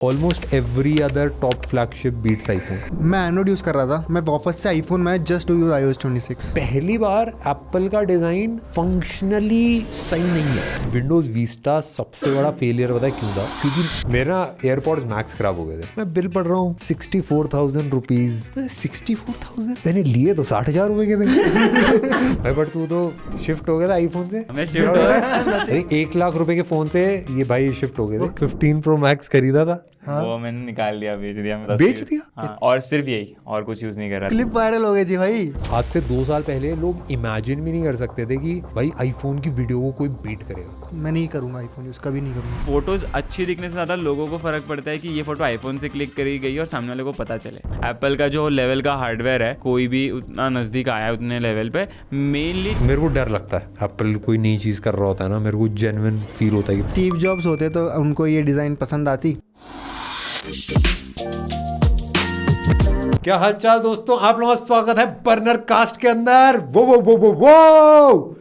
Almost every other top flagship beats iPhone. मैं Android use कर रहा था, मैं वापस से आईफोन में जस्ट टू यूज iOS 26। पहली बार एप्पल का डिजाइन फंक्शनली सही नहीं है। विंडोज विस्टा सबसे बड़ा फेलियर पता है क्यों था? क्योंकि मेरा एयरपॉड्स मैक्स खराब हो गए थे। मैं बिल पढ़ रहा हूँ 64,000 रुपीज। 64,000 मैंने लिए तो 60,000 रुपए के थे। बट तू तो शिफ्ट हो गया था आईफोन से। मैं शिफ्ट हो गया। 1 लाख रुपए के फोन से ये भाई शिफ्ट हो गए थे। 15 प्रो मैक्स खरीदा था। हाँ। वो मैंने निकाल दिया, बेच दिया। मैं बेच दिया? हाँ, और सिर्फ यही, और कुछ यूज नहीं कर रहा। क्लिप वायरल हो गई थी भाई। आज से 2 साल पहले लोग इमेजिन भी नहीं कर सकते थे कि भाई आईफोन की वीडियो को कोई बीट करेगा। मैं नहीं करूँगा आईफोन यूज़, कभी नहीं करूँगा। फोटोज अच्छी दिखने से ज्यादा लोगों को फर्क पड़ता है कि ये फोटो आईफोन से क्लिक करी गई और सामने वाले को पता चले। एप्पल का जो लेवल का हार्डवेयर है, कोई भी उतना नजदीक आया है उतने लेवल पे, मेनली मेरे को डर लगता है एप्पल कोई नई चीज कर रहा होता है ना, मेरे को जेन्युइन फील होता है कि स्टीव जॉब्स होते तो उनको ये डिज़ाइन पसंद आती। क्या हालचाल दोस्तों, आप लोगों का स्वागत है बर्नर कास्ट के अंदर। वो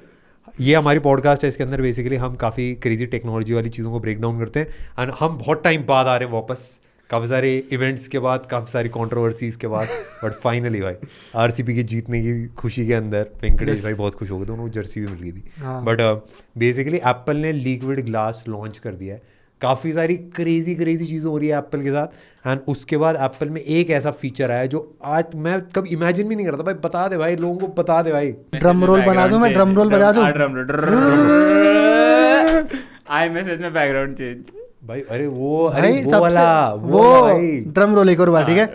ये हमारी पॉडकास्ट है। इसके अंदर बेसिकली हम काफ़ी क्रेजी टेक्नोलॉजी वाली चीज़ों को ब्रेक डाउन करते हैं। एंड हम बहुत टाइम बाद आ रहे हैं वापस, काफ़ी सारे इवेंट्स के बाद, काफ़ी सारी कंट्रोवर्सीज के बाद। बट फाइनली भाई आरसीबी के जीतने की खुशी के अंदर वेंकटेश भाई बहुत खुश हो गए थे, उनको जर्सी भी मिल गई थी। बट बेसिकली एप्पल ने लिक्विड ग्लास लॉन्च कर दिया है। काफ़ी सारी क्रेजी चीज़ें हो रही है एप्पल के साथ। एंड उसके बाद एप्पल में एक ऐसा फीचर आया जो आज मैं कभी इमेजिन भी नहीं करता। भाई बता दे भाई, लोगों को बता दे भाई। ड्रम रोल बना दूं मैं, ड्रम रोल बजा दूं। आई मैसेज में बैकग्राउंड चेंज भाई अरे वो भाई वो वाला वो भाई ड्रम रोल एक और बार, ठीक है।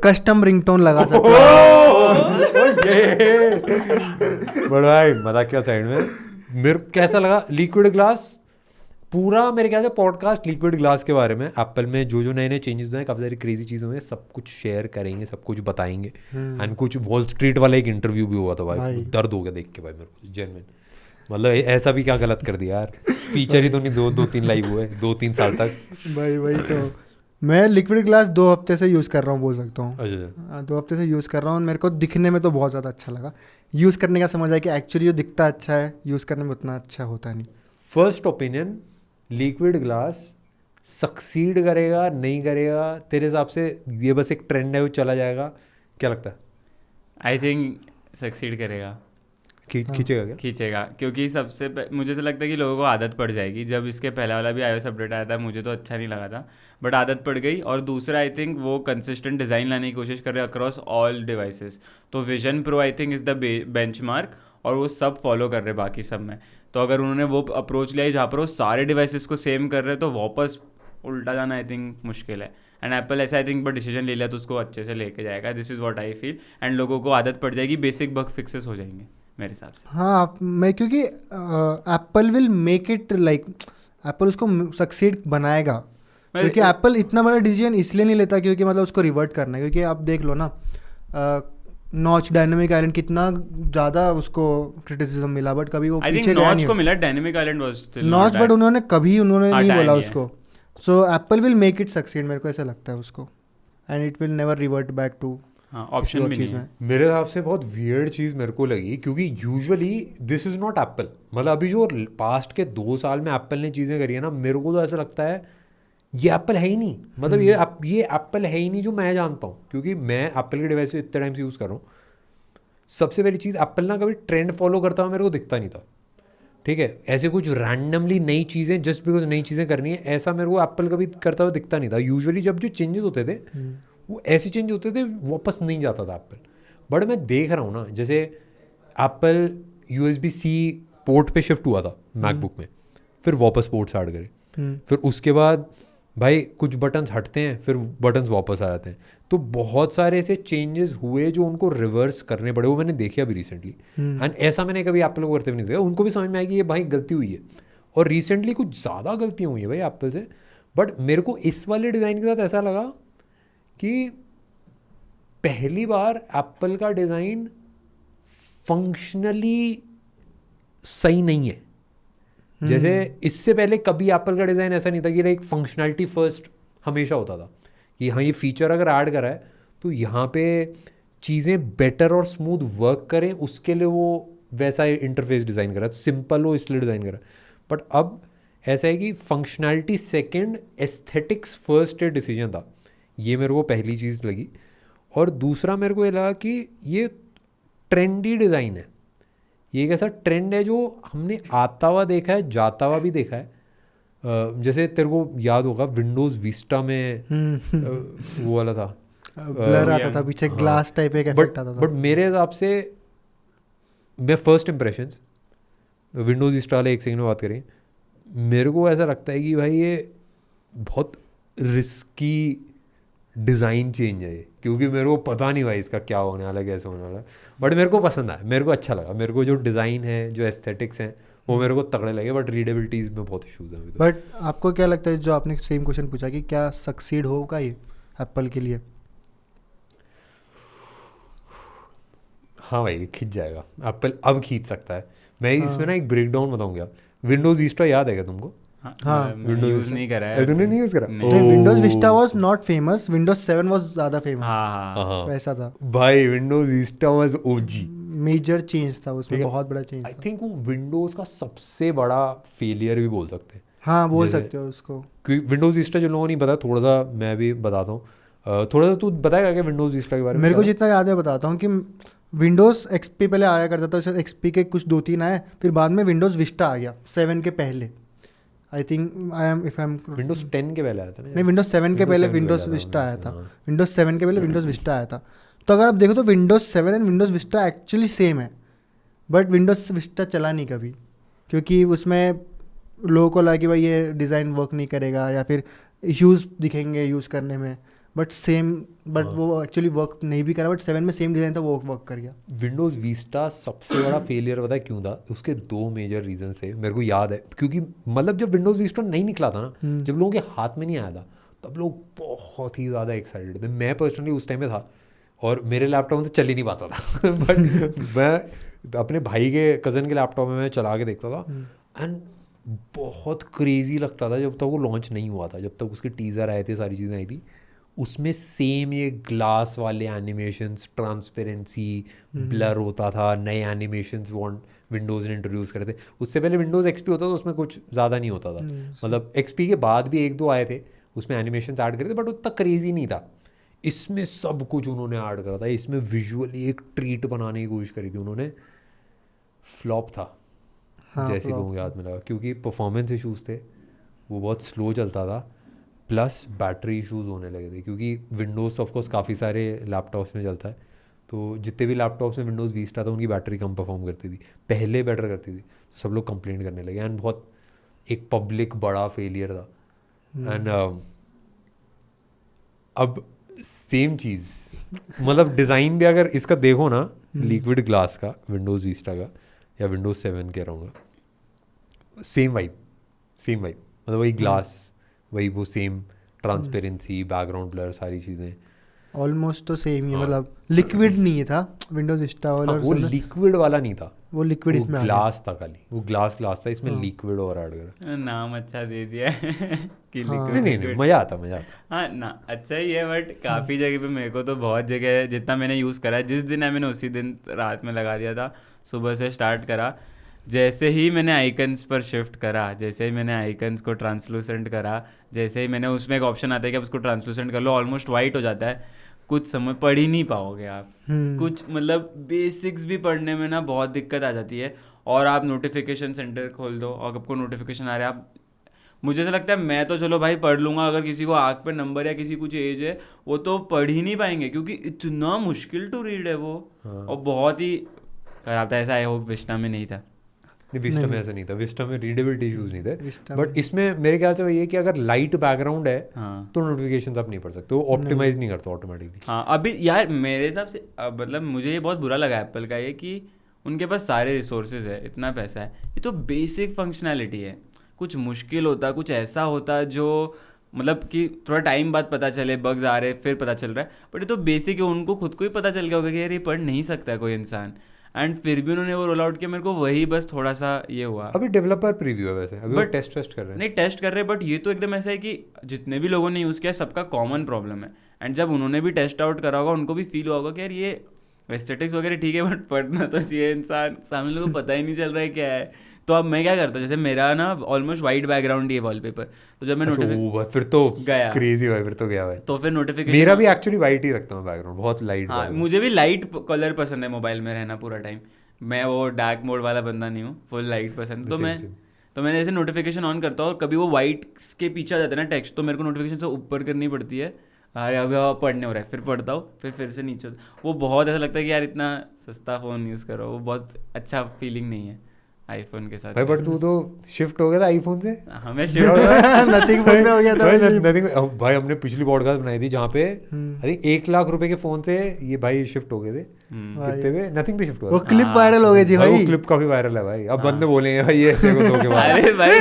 कस्टम रिंगटोन लगा सकते बड़ा भाई मजाक क्या साइड में। मेरे को कैसा लगा लिक्विड ग्लास? पूरा मेरे ख्याल से पॉडकास्ट लिक्विड ग्लास के बारे में, एप्पल में जो जो नए चेंजेस हुए हैं, काफ़ी सारी क्रेजी चीज़ें हुई हैं, सब कुछ शेयर करेंगे, सब कुछ बताएंगे। एंड कुछ वॉल स्ट्रीट वाला एक इंटरव्यू भी हुआ था भाई, दर्द हो गया देख के भाई मेरे को जेन्युइन। मतलब ऐसा भी क्या गलत कर दिया यार। फीचर ही तो नहीं दो तीन लाइव हुए 2-3 साल तक भाई तो मैं लिक्विड ग्लास 2 हफ्ते से यूज़ कर रहा हूँ, बोल सकता हूँ। अच्छा 2 हफ्ते से यूज़ कर रहा हूँ। मेरे को दिखने में तो बहुत ज़्यादा अच्छा लगा। यूज़ करने का समझ आया कि एक्चुअली जो दिखता अच्छा है, यूज़ करने में उतना अच्छा होता नहीं। First opinion, liquid glass succeed करेगा नहीं करेगा तेरे हिसाब से? ये बस एक ट्रेंड है, वो चला जाएगा, क्या लगता है? आई थिंक सक्सीड करेगा, खींचेगा क्या? खींचेगा। क्योंकि मुझे ऐसा लगता है कि लोगों को आदत पड़ जाएगी। जब इसके पहले वाला भी iOS अपडेट आया था, मुझे तो अच्छा नहीं लगा था, बट आदत पड़ गई। और दूसरा आई थिंक वो कंसिस्टेंट डिज़ाइन लाने की कोशिश कर रहे हैं अक्रॉस ऑल डिवाइसेस। तो vision pro I think is the benchmark, और वो सब फॉलो कर रहे बाकी सब में। तो अगर उन्होंने वो अप्रोच लिया जहाँ पर वो सारे डिवाइसेस को सेम कर रहे, तो वापस उल्टा जाना आई थिंक मुश्किल है। एंड एप्पल ऐसा आई थिंक बट डिसीजन ले लिया तो उसको अच्छे से लेके जाएगा। This is what I feel. And लोगों को आदत पड़ जाएगी, बेसिक बग फिक्सेस हो जाएंगे मेरे हिसाब से। हाँ, मैं क्योंकि Apple will make it like, Apple उसको सक्सीड बनाएगा। क्योंकि एप्पल इतना बड़ा डिसीजन इसलिए नहीं लेता क्योंकि मतलब उसको रिवर्ट करना है। क्योंकि आप देख लो ना, नॉच डायनेमिक आइलैंड कितना ज़्यादा उसको क्रिटिसिज्म मिला, बट कभी वो पीछे गया नहीं। को मिला dynamic island was still notch, but उन्होंने नहीं बोला उसको। So Apple will make it succeed, मेरे को ऐसा लगता है उसको। And it will never revert back to option भी नहीं है। मेरे हिसाब से बहुत वियर्ड चीज़ मेरे को लगी, क्योंकि usually this is not Apple. मतलब अभी जो पास्ट के 2 साल में एप्पल ने चीज़ें करी है ना, मेरे को तो ऐसा लगता है ये एप्पल है ही नहीं। मतलब ये एप्पल है ही नहीं जो मैं जानता हूँ, क्योंकि मैं एप्पल के डिवाइस इतने टाइम से यूज़ कर रहा हूँ। सबसे पहली चीज़, एप्पल ना कभी ट्रेंड फॉलो करता हुआ मेरे को दिखता नहीं था। ठीक है, ऐसे कुछ रैंडमली नई चीज़ें जस्ट बिकॉज नई चीज़ें करनी है, ऐसा मेरे को एप्पल कभी करता हुआ दिखता नहीं था। यूजुअली जब जो चेंजेस होते थे वो ऐसे चेंज होते थे, वापस नहीं जाता था एप्पल। बट मैं देख रहा हूँ ना, जैसे एप्पल USB-C पोर्ट पे शिफ्ट हुआ था मैकबुक में, फिर वापस पोर्ट्स ऐड करे, फिर उसके बाद भाई कुछ बटन्स हटते हैं, फिर बटन्स वापस आ जाते हैं। तो बहुत सारे ऐसे चेंजेस हुए जो उनको रिवर्स करने पड़े, वो मैंने देखे अभी रिसेंटली। एंड ऐसा मैंने कभी एप्पल को करते भी नहीं देखा। उनको भी समझ में आया कि ये भाई गलती हुई है, और रिसेंटली कुछ ज़्यादा गलतियाँ हुई है भाई एप्पल से। बट मेरे को इस वाले डिज़ाइन के साथ ऐसा लगा कि पहली बार एप्पल का डिज़ाइन फंक्शनली सही नहीं है। जैसे इससे पहले कभी एप्पल का डिज़ाइन ऐसा नहीं था कि लाइक फंक्शनैलिटी फर्स्ट हमेशा होता था कि हाँ ये फीचर अगर ऐड करा है तो यहाँ पे चीज़ें बेटर और स्मूथ वर्क करें, उसके लिए वो वैसा इंटरफेस डिज़ाइन करा, सिंपल हो इसलिए डिज़ाइन करा। बट अब ऐसा है कि functionality second, aesthetics first decision था। ये मेरे को पहली चीज़ लगी। और दूसरा मेरे को ये लगा कि ये ट्रेंडी डिज़ाइन है। ये एक ऐसा ट्रेंड है जो हमने आता हुआ देखा है, जाता हुआ भी देखा है। जैसे तेरे को याद होगा विंडोज़ विस्टा में वो वाला था, ब्लर आता था पीछे, ग्लास टाइप एक इफेक्ट आता था। बट मेरे हिसाब से मैं फर्स्ट इम्प्रेशंस विंडोज़ विस्टा वाले, एक सेकंड में बात करें, मेरे को ऐसा लगता है कि भाई ये बहुत रिस्की डिज़ाइन चेंज है ये, क्योंकि मेरे को पता नहीं भाई इसका क्या होने वाला है, कैसे होने वाला है। बट मेरे को पसंद आया, मेरे को अच्छा लगा। मेरे को जो डिज़ाइन है, जो एस्थेटिक्स हैं, वो मेरे को तगड़े लगे। बट रीडेबिलिटीज़ में बहुत इशूज़ हैं अभी तो। बट आपको क्या लगता है, जो आपने सेम क्वेश्चन पूछा कि क्या सक्सीड होगा ये एप्पल के लिए? हाँ भाई, खींच जाएगा एप्पल, अब खींच सकता है। मैं इसमें ना एक ब्रेकडाउन बताऊंगा। विंडोज़ विस्टा याद है क्या तुमको? हाँ, मैंने यूज़ नहीं करा है। तुमने नहीं यूज़ करा? नहीं, Windows Vista was not famous, Windows 7 was ज़्यादा फेमस। हाँ हाँ वैसा था भाई, Windows Vista was OG. Major change था उसमें, बहुत बड़ा चेंज आई था। थिंक वो विंडोज़ का सबसे बड़ा फेलियर भी बोल सकते हैं। हाँ, बोल जैसे- सकते हो उसको। क्योंकि विंडोज़ विस्टा जिन लोगों को नहीं पता, थोड़ा सा मैं भी बताता हूँ। थोड़ा सा तू बताएगा क्या विंडोज़ विस्टा के बारे में? मेरे को जितना याद है बताता हूँ कि विंडोज़ एक्सपी पहले आया करता था, उससे एक्सपी के कुछ 2-3 आए, फिर बाद में विंडोज़ विस्टा आ गया 7 के पहले। I think I am Windows 10 के पहले आया था ना? नहीं, विंडोज़ 7 के पहले विंडोज़ विस्टा आया था। विंडोज़ 7 के पहले विंडोज़ विस्टा आया था। तो अगर आप देखो तो Windows 7 and Windows Vista actually same है, बट विंडोज़ विस्टा चला नहीं कभी, क्योंकि उसमें लोगों को लगा कि भाई ये डिज़ाइन वर्क नहीं करेगा या फिर इश्यूज़ दिखेंगे यूज़ करने में। बट वो एक्चुअली वर्क नहीं भी करा, बट 7 में सेम डिज़ाइन था, वो वर्क कर गया। विंडोज़ विस्टा सबसे बड़ा फेलियर पता है क्यों था? उसके 2 मेजर रीज़न थे, मेरे को याद है। क्योंकि मतलब जब विंडोज़ विस्टा नहीं निकला था ना, जब लोगों के हाथ में नहीं आया था, तब लोग बहुत ही ज़्यादा एक्साइटेड थे। मैं पर्सनली उस टाइम में था और मेरे लैपटॉप में तो चल ही नहीं पाता था बट मैं अपने भाई के कज़न के लैपटॉप में मैं चला के देखता था, एंड बहुत क्रेजी लगता था जब तक वो लॉन्च नहीं हुआ था, जब तक उसके टीज़र आए थे, सारी चीज़ें आई थी। उसमें सेम ये ग्लास वाले एनिमेशंस, ट्रांसपेरेंसी, ब्लर होता था, नए एनिमेशंस विंडोज़ ने इंट्रोड्यूस करे थे। उससे पहले विंडोज़ एक्सपी होता था, उसमें कुछ ज़्यादा नहीं होता था। मतलब एक्सपी के बाद भी 1-2 आए थे, उसमें एनिमेशंस ऐड करे थे, बट उतना क्रेजी नहीं था। इसमें सब कुछ उन्होंने ऐड करा था। इसमें विजुअली एक ट्रीट बनाने की कोशिश करी थी उन्होंने। फ्लॉप था, जैसे लोगों के हाथ में लगा, क्योंकि परफॉर्मेंस इशूज़ थे, वो बहुत स्लो चलता था, प्लस बैटरी इशूज़ होने लगे थे। क्योंकि विंडोज़ ऑफकोर्स काफ़ी सारे लैपटॉप्स में चलता है, तो जितने भी लैपटॉप्स में विंडोज़ विस्टा था उनकी बैटरी कम परफॉर्म करती थी, पहले बेटर करती थी। सब लोग कंप्लेंट करने लगे, एंड बहुत एक पब्लिक बड़ा फेलियर था। एंड अब सेम चीज़, मतलब डिज़ाइन भी अगर इसका देखो ना, लिक्विड ग्लास का, विंडोज़ विस्टा का या विंडोज़ 7 कह रहा हूँ, सेम वाइब, मतलब वही ग्लास, वही वो सेम ट्रांसपेरेंसी, बैकग्राउंड ब्लर, सारी चीज़ें ऑलमोस्ट तो सेम ही है। मतलब लिक्विड नहीं था विंडोज़ विस्टा वाला, वो लिक्विड वाला नहीं था, वो लिक्विड इसमें आ गया। ग्लास था, खाली वो ग्लास था, इसमें लिक्विड और ऐड करा। नाम अच्छा दे दिया है कि हाँ। liquid, नहीं liquid। मज़ा आता। हाँ ना, अच्छा ही है, बट काफ़ी जगह पे मेरे को तो बहुत जगह जितना मैंने यूज़ करा है, जिस दिन है मैंने उसी दिन रात में लगा दिया था, सुबह से स्टार्ट करा। जैसे ही मैंने आइकन्स पर शिफ्ट करा, जैसे ही मैंने आइकन्स को ट्रांसलूसेंट करा, जैसे ही मैंने, उसमें एक ऑप्शन आता है कि आप उसको ट्रांसलूसेंट कर लो, ऑलमोस्ट वाइट हो जाता है। कुछ समझ पढ़ ही नहीं पाओगे आप, कुछ मतलब बेसिक्स भी पढ़ने में ना बहुत दिक्कत आ जाती है। और आप नोटिफिकेशन सेंटर खोल दो और आपको नोटिफिकेशन आ रहा है, आप, मुझे ऐसा लगता है मैं तो चलो भाई पढ़ लूँगा, अगर किसी को आँख पे नंबर या किसी कुछ एज है वो तो पढ़ ही नहीं पाएंगे, क्योंकि इतना मुश्किल टू रीड है वो। और बहुत ही खराब था। ऐसा आई होप विस्टा में नहीं था। नहीं, विस्टा में ऐसा नहीं था, विस्टा में रीडेबिलिटी इशूज़ नहीं थे, विस्टा बट इसमें मेरे ख्याल से वही है कि अगर लाइट बैकग्राउंड है हाँ तो नोटिफिकेशन आप नहीं पढ़ सकते, वो ऑप्टिमाइज नहीं करता ऑटोमेटिकली। हाँ, अभी यार मेरे हिसाब से मतलब मुझे ये बहुत बुरा लगा एप्पल का ये कि उनके पास सारे रिसोर्सेज है, इतना पैसा है, ये तो बेसिक फंक्शनैलिटी है। कुछ मुश्किल होता, कुछ ऐसा होता जो मतलब कि थोड़ा टाइम बाद पता चले, बग्स आ रहे फिर पता चल रहा है, बट ये तो बेसिक है, उनको खुद को ही पता चल गया होगा कि यार ये पढ़ नहीं सकता कोई इंसान, एंड फिर भी उन्होंने वो रोल आउट किया। मेरे को वही बस थोड़ा सा ये हुआ। अभी डेवलपर प्रीव्यू है वैसे, अभी वो But- टेस्ट कर रहे हैं। नहीं टेस्ट कर रहे, बट ये तो एकदम ऐसा है कि जितने भी लोगों ने यूज़ किया सबका कॉमन प्रॉब्लम है, एंड जब उन्होंने भी टेस्ट आउट करा होगा उनको भी फील हुआ होगा कि यार ये एस्थेटिक्स वगैरह ठीक है, बट पढ़ना तो चाहिए इंसान, सामने लोगों को पता ही नहीं चल रहा है क्या है। तो अब मैं क्या करता हूँ, जैसे मेरा ना ऑलमोस्ट वाइट बैकग्राउंड ही है वॉलपेपर, तो जब मैं अच्छा, नोटिफिकेशन वो भाई, फिर तो गया। क्रेजी भाई, फिर तो गया भाई। तो फिर नोटिफिकेशन मेरा भी एक्चुअली वाइट ही रखता हूँ बैकग्राउंड, बहुत लाइट। हाँ, मुझे भी लाइट कलर पसंद है मोबाइल में रहना पूरा टाइम, मैं वो डार्क मोड वाला बंदा नहीं हूँ, फुल लाइट पसंद। तो मैंने ऐसे नोटिफिकेशन ऑन करता हूँ और कभी वो वाइट के पीछे आ जाता है ना टेक्स्ट, तो मेरे को नोटिफिकेशन से ऊपर करनी पड़ती है, अरे अभी पढ़ने हो रहा है, फिर पढ़ता हूँ, फिर से नीचे। वो बहुत ऐसा लगता है कि यार इतना सस्ता फ़ोन यूज़ करो, वो बहुत अच्छा फीलिंग नहीं है आईफोन के साथ भाई। बट तू तो शिफ्ट हो गया था आईफोन से। हाँ, मैं शिफ्ट नथिंग फोन पे हो गया था नथिंग भाई। हमने पिछली पॉडकास्ट बनाई थी जहाँ पे आई थिंक 1 लाख रुपए के फोन से ये भाई शिफ्ट हो गए थे। कितने पे नथिंग पे शिफ्ट हुआ वो था। क्लिप वायरल हो गई थी भाई। वो क्लिप काफी वायरल है भाई। अब बंदे बोलेंगे भाई ये देखो धोखेबाज। अरे भाई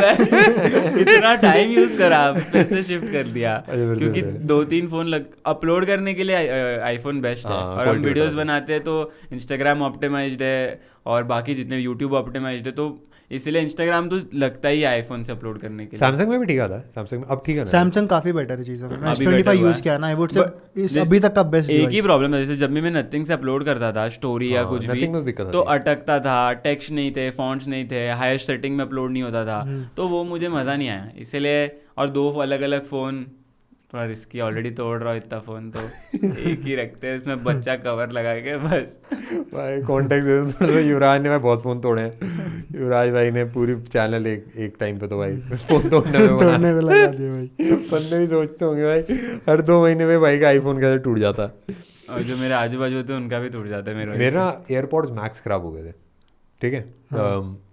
इतना टाइम यूज करा, फिर से शिफ्ट कर दिया, क्योंकि 2-3 फोन अपलोड करने के लिए आईफोन बेस्ट है, और हम वीडियोस बनाते हैं तो इंस्टाग्राम ऑप्टिमाइज्ड है और बाकी जितने यूट्यूब ऑप्टिमाइज्ड है, तो इसलिए इंस्टाग्राम तो लगता ही है आईफोन से अपलोड करने के लिए। सैमसंग में भी ठीक आता है, सैमसंग में अब ठीक है ना। सैमसंग काफी बेटर है चीज़ों में। अभी S25 better हुआ यूज है। किया ना, आई वुड से But अभी तक का बेस्ट एक ही प्रॉब्लम है, जैसे जब भी मैं नथिंग से अपलोड करता था स्टोरी या हाँ, कुछ भी, Nothing में तो दिक्कत तो आती है। अटकता था, टेक्स्ट नहीं थे, फॉन्ट्स नहीं थे, हाईएस्ट सेटिंग में अपलोड नहीं होता था, तो वो मुझे मज़ा नहीं आया, इसलिए। और 2 अलग अलग फ़ोन थोड़ा रिस्की, ऑलरेडी तोड़ रहा हूँ इतना फ़ोन, तो एक ही रखते हैं, इसमें बच्चा कवर लगा के बस। भाई कॉन्टेक्ट दे। युवराज ने भाई बहुत फोन तोड़े हैं। युवराज भाई ने पूरी चैनल एक टाइम पे तो भाई फोन तोड़ने में लगा दिया भाई। बंदे भी सोचते होंगे भाई हर 2 महीने में भाई का आईफोन कैसे टूट जाता है। और जो मेरे आजू बाजू होते हैं उनका भी टूट जाता है मेरे वजह मेरा एयरपॉड्स मैक्स खराब हो गए थे, ठीक है।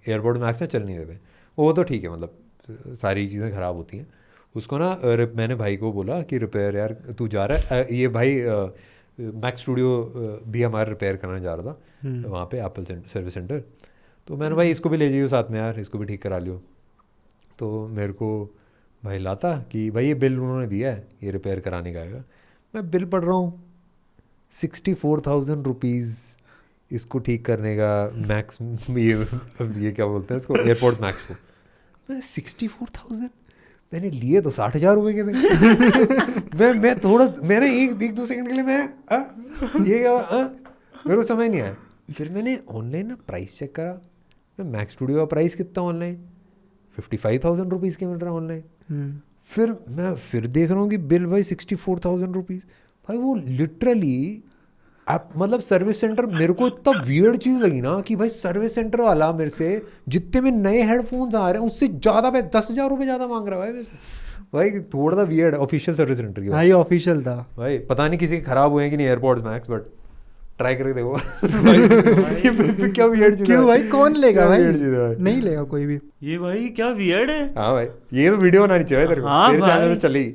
एयरपॉड्स मैक्स ना चल नहीं रहे थे, वो तो ठीक है, मतलब सारी चीज़ें ख़राब होती हैं। उसको ना मैंने भाई को बोला कि रिपेयर यार तू जा रहा है, ये भाई मैक स्टूडियो भी हमारा रिपेयर करने जा रहा था वहाँ पे एप्पल सर्विस सेंटर। तो मैंने भाई इसको भी ले जाइयो साथ में यार, इसको भी ठीक करा लियो। तो मेरे को भाई लाता कि भाई ये बिल उन्होंने दिया है ये रिपेयर कराने का आएगा। मैं बिल पढ़ रहा हूँ 64,000 रुपीज़ इसको ठीक करने का, मैक्स ये क्या बोलते हैं इसको, एयरपोर्ट मैक्स को। मैं 64,000 मैंने लिए तो 60,000 रुपये के थे। मैं थोड़ा मैंने एक 2 सेकंड के लिए ये क्या मेरे को समझ नहीं आया। फिर मैंने ऑनलाइन ना प्राइस चेक करा, मैं मैक स्टूडियो का प्राइस कितना ऑनलाइन 55,000 रुपीज़ के मिल रहा है ऑनलाइन। फिर मैं फिर देख रहा हूँ कि बिल भाई 64,000 रुपीज़। भाई वो लिटरली आप मतलब सर्विस सेंटर, मेरे को इतना वियर्ड चीज़ लगी ना कि भाई सर्विस सेंटर वाला मेरे से जितने में नए हेडफोन्स आ रहे हैं उससे ज़्यादा 10,000 रुपये ज़्यादा मांग रहा है भाई मेरे से। भाई थोड़ा सा वियर्ड ऑफिशियल सर्विस सेंटर की। हाँ ये ऑफिशियल था भाई, पता नहीं किसी के खराब हुए हैं कि नहीं एयरपॉड्स मैक्स, बट ट्राई करके देखो। भाई क्या वियर्ड चीज़ है। क्यों भाई, कौन लेगा भाई? weird चीज़ है भाई। नहीं लेगा कोई भी। ये भाई क्या वियर्ड है। हाँ भाई, ये तो वीडियो बनानी चाहिए तेरे को, हाँ तेरे चैनल भाई। पे चलेगी।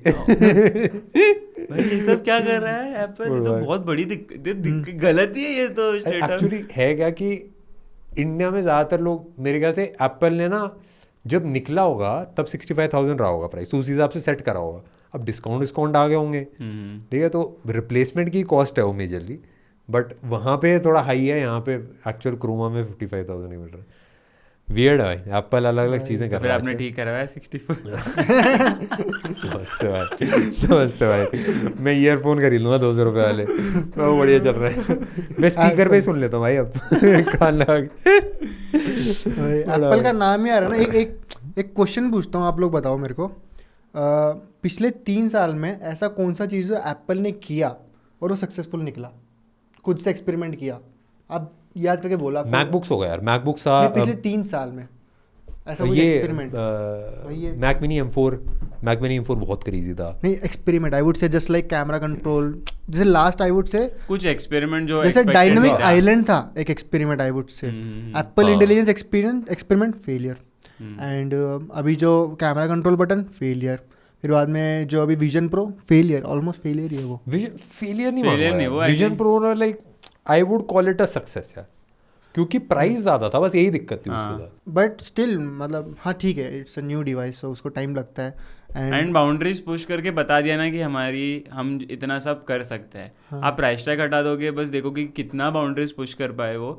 भाई ये सब क्या कर रहा है एप्पल, ये तो बहुत बड़ी गलती है ये तो स्टेटस। एक्चुअली है क्या कि इंडिया में ज़्यादातर लोग, मेरे ख्याल से एप्पल ने ना जब निकला होगा तब 65,000 रहा होगा प्राइस, उस हिसाब से सेट करा होगा। अब डिस्काउंट आ गए होंगे, ठीक है, तो रिप्लेसमेंट की कॉस्ट है वो मेजरली, बट वहाँ पे थोड़ा हाई है, यहाँ पे एक्चुअल क्रोमा में 55,000 ही मिल रहा है। वियर्ड है भाई, एप्पल अलग अलग चीज़ें कर फिर रहा है। आपने ठीक करवाया 64। नमस्ते भाई, मैं ईयरफोन खरीद लूँगा 200 रुपये वाले, वो बढ़िया चल रहा है। मैं स्पीकर पे ही सुन लेता हूँ भाई अब कान लगा के। एप्पल का नाम ही आ रहा है ना। एक क्वेश्चन पूछता हूँ, आप लोग बताओ मेरे को। पिछले 3 साल में ऐसा कौन सा चीज़ जो एप्पल ने किया और वो सक्सेसफुल निकला, खुद से एक्सपेरिमेंट किया, आप याद करके बोला। मैकबुक्स हो गया यार, मैकबुक्स पिछले 3 साल में ऐसा कोई एक्सपेरिमेंट। मैक मिनी M4 बहुत क्रेजी था। नहीं एक्सपेरिमेंट, आई वुड से जस्ट लाइक कैमरा कंट्रोल, जैसे लास्ट आई वुड से कुछ एक्सपेरिमेंट जो जैसे डायनामिक आइलैंड था एक एक्सपेरिमेंट आई वुड से। Apple intelligence experiment failure, and अभी जो कैमरा कंट्रोल बटन फेलियर, फिर बाद में जो अभी Vision Pro failure, almost failure ही है वो। फेलियर नहीं वो Vision Pro, like I would call it a success यार, क्योंकि प्राइस ज़्यादा था, बस यही दिक्कत थी उसके साथ। बट स्टिल मतलब हाँ ठीक है, इट्स अ न्यू डिवाइस, तो उसको टाइम लगता है। एंड बाउंड्रीज पुश करके बता दिया ना कि हम इतना सब कर सकते हैं। हाँ। आप प्राइस टैग हटा दोगे, बस देखो कि कितना बाउंड्रीज पुश कर पाए वो,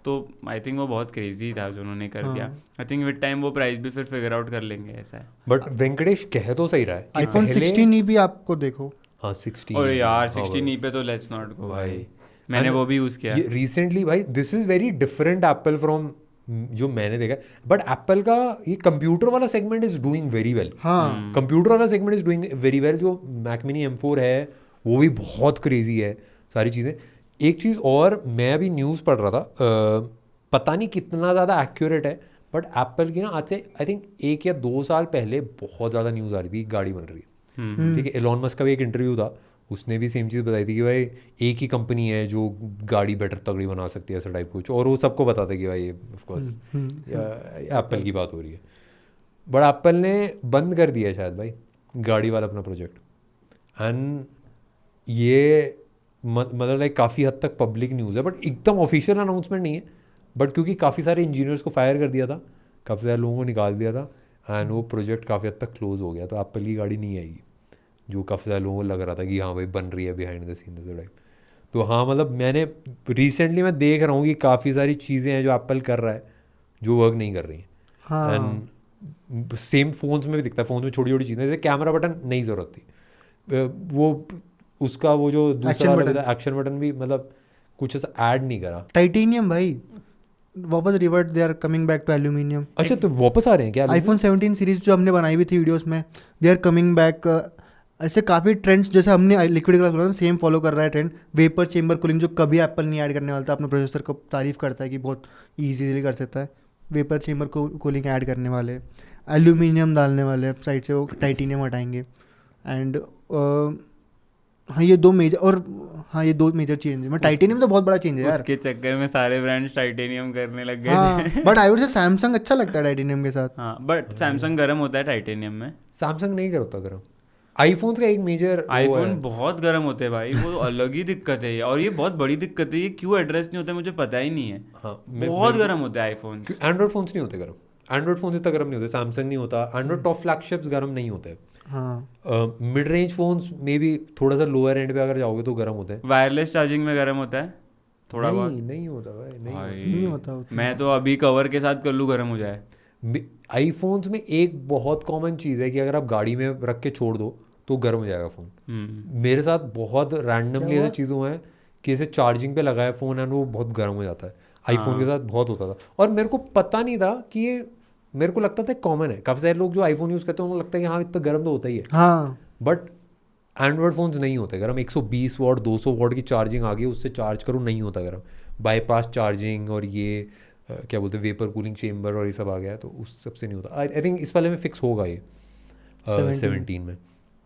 तो आई थिंक वो बहुत क्रेजी था जो उन्होंने कर दिया। आई थिंक विद टाइम वो प्राइस भी फिर फिगर आउट कर लेंगे, ऐसा है। बट वेंकटेश कह तो सही रहा है। आईफोन 16 भी आपको देखो। हाँ 16, और यार 16 पे तो लेट्स नॉट गो भाई, मैंने वो भी यूज़ किया रिसेंटली भाई। This is very different Apple from जो मैंने देखा है. बट एप्पल का ये कंप्यूटर वाला segment is doing very well. हाँ कंप्यूटर वाला segment is doing very well. जो मैक मिनी M4 है वो भी बहुत क्रेजी है. सारी चीज़ें. एक चीज़ और, मैं अभी न्यूज़ पढ़ रहा था, पता नहीं कितना ज़्यादा एक्यूरेट है, बट एप्पल की ना आज से आई थिंक 1 या 2 साल पहले बहुत ज़्यादा न्यूज़ आ रही थी गाड़ी बन रही है. ठीक है. एलॉन मस्क का भी एक इंटरव्यू था, उसने भी सेम चीज़ बताई थी कि भाई एक ही कंपनी है जो गाड़ी बेटर तगड़ी बना सकती है, ऐसा टाइप कुछ. और वो सबको बताता है कि भाई ऑफकोर्स एप्पल की बात हो रही है. बट एप्पल ने बंद कर दिया है शायद भाई गाड़ी वाला अपना प्रोजेक्ट. एंड ये मतलब लाइक काफ़ी हद तक पब्लिक न्यूज़ है, बट एकदम ऑफिशियल अनाउंसमेंट नहीं है. बट क्योंकि काफ़ी सारे इंजीनियर्स को फायर कर दिया था, काफ़ी सारे लोगों को निकाल दिया था, एंड वो प्रोजेक्ट काफ़ी हद तक क्लोज हो गया, तो एप्पल की गाड़ी नहीं आएगी. जो काफ़ी सारे लोगों को लग रहा था कि हाँ भाई बन रही है बिहाइंड द सीन टाइप. तो हाँ मतलब मैंने रिसेंटली मैं देख रहा हूँ कि काफ़ी सारी चीज़ें हैं जो एप्पल कर रहा है जो वर्क नहीं कर रही हैं. हाँ एंड सेम फोन्स में भी दिखता है. फोन्स में छोटी छोटी चीज़ें, जैसे कैमरा बटन नहीं ज़रूरत थी, वो उसका वो जो दूसरा एक्शन बटन भी मतलब कुछ ऐसा ऐड नहीं करा. टाइटेनियम भाई वापस revert, they are coming back to aluminium. अच्छा तो वापस आ रहे हैं क्या? आईफोन 17 सीरीज जो हमने बनाई हुई थी वीडियोस में, दे आर कमिंग बैक. ऐसे काफ़ी ट्रेंड्स जैसे हमने लिक्विड ग्लास बोला सेम फॉलो कर रहा है ट्रेंड. वेपर चेम्बर कूलिंग जो कभी एप्पल नहीं ऐड करने वाला था, अपने प्रोसेसर को तारीफ करता है कि बहुत ईजीली कर सकता है. वेपर चेम्बर कूलिंग ऐड करने वाले, एल्यूमिनियम डालने वाले साइड से, वो टाइटेनियम हटाएंगे. एंड हाँ ये दो मेजर चेंज है. टाइटेनियम तो बहुत बड़ा चेंज है यार. उसके चक्कर में सारे ब्रांड्स टाइटेनियम करने लग गए हाँ थे. बट आई वुड से सैमसंग अच्छा लगता है टाइटेनियम के साथ. हाँ बट सैमसंग गर्म होता है टाइटेनियम में. सैमसंग नहीं करता गर्म. आईफोन का एक मेजर आईफोन बहुत गर्म होते हैं भाई, वो अलग ही दिक्कत है. और ये बहुत बड़ी दिक्कत है, ये क्यों एड्रेस नहीं होता मुझे पता ही नहीं है. हाँ बहुत गर्म होते हैं आईफोन. एंड्रॉइड फोन्स नहीं होते गर्म. एंड्रॉइड फोन इतना गर्म नहीं होते. सैमसंग नहीं होता. एंड्रॉइड टॉप फ्लैगशिप्स गर्म नहीं होते. हाँ मिड रेंज फोन्स में भी थोड़ा सा लोअर एंड पे अगर जाओगे तो गर्म होते हैं. वायरलेस चार्जिंग में गर्म होता है थोड़ा बहुत. नहीं होता भाई, नहीं होता उतना. मैं तो अभी कवर के साथ कर लूँ गर्म हो जाए. आईफोन्स में एक बहुत कॉमन चीज़ है कि अगर आप गाड़ी में रख के छोड़ दो तो गर्म हो जाएगा फ़ोन. मेरे साथ बहुत रैंडमली ऐसी चीज़ हुआ है कि ऐसे चार्जिंग पे लगाया फ़ोन एंड वो बहुत गर्म हो जाता है. आईफोन के साथ बहुत होता था और मेरे को पता नहीं था कि ये, मेरे को लगता था कॉमन है. काफ़ी सारे लोग जो आईफोन यूज़ करते हैं उनको लगता है कि हाँ इतना गर्म तो होता ही है. हाँ बट एंड्रॉयड फ़ोन्स नहीं होते गर्म. 120 वॉट 200 वॉट की चार्जिंग आ गई, उससे चार्ज करो नहीं होता गर्म. बाईपास चार्जिंग और ये क्या बोलते हैं वेपर कूलिंग चेम्बर और ये सब आ गया है, तो उस सबसे नहीं होता. आई थिंक इस वाले में फिक्स होगा ये 17 में.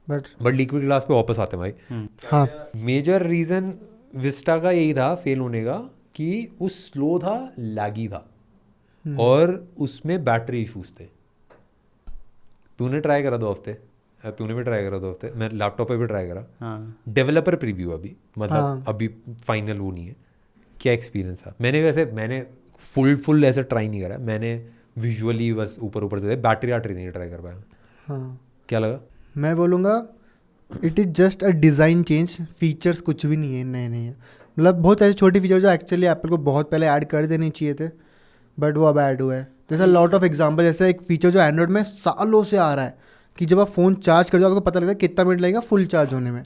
बट लिक्विड ग्लास पे वापस आते हैं भाई. हाँ मेजर रीज़न विस्टा का यही था फेल होने का कि वो स्लो था, लैगी था और उसमें बैटरी इश्यूज थे. तूने ट्राई करा 2 हफ्ते, तूने भी ट्राई करा 2 हफ्ते, मैं लैपटॉप पे भी ट्राई करा. डेवलपर प्रीव्यू अभी मतलब अभी फाइनल वो नहीं है. क्या एक्सपीरियंस था? मैंने फुल ऐसे ट्राई नहीं करा. मैंने विजुअली बस ऊपर से बैटरी वाटरी नहीं ट्राई कर पाया. हाँ क्या लगा? मैं बोलूँगा it is just a design change. Features कुछ भी नहीं है, नए नहीं है. मतलब बहुत ऐसे छोटे फीचर जो एक्चुअली एप्पल को बहुत पहले ऐड कर देने चाहिए थे, बट वो अब ऐड हुआ है. जैसा लॉट ऑफ एग्जांपल, जैसे एक फीचर जो एंड्रॉइड में सालों से आ रहा है कि जब आप फ़ोन चार्ज कर दो आपको पता लगता है कितना मिनट लगेगा फुल चार्ज होने में,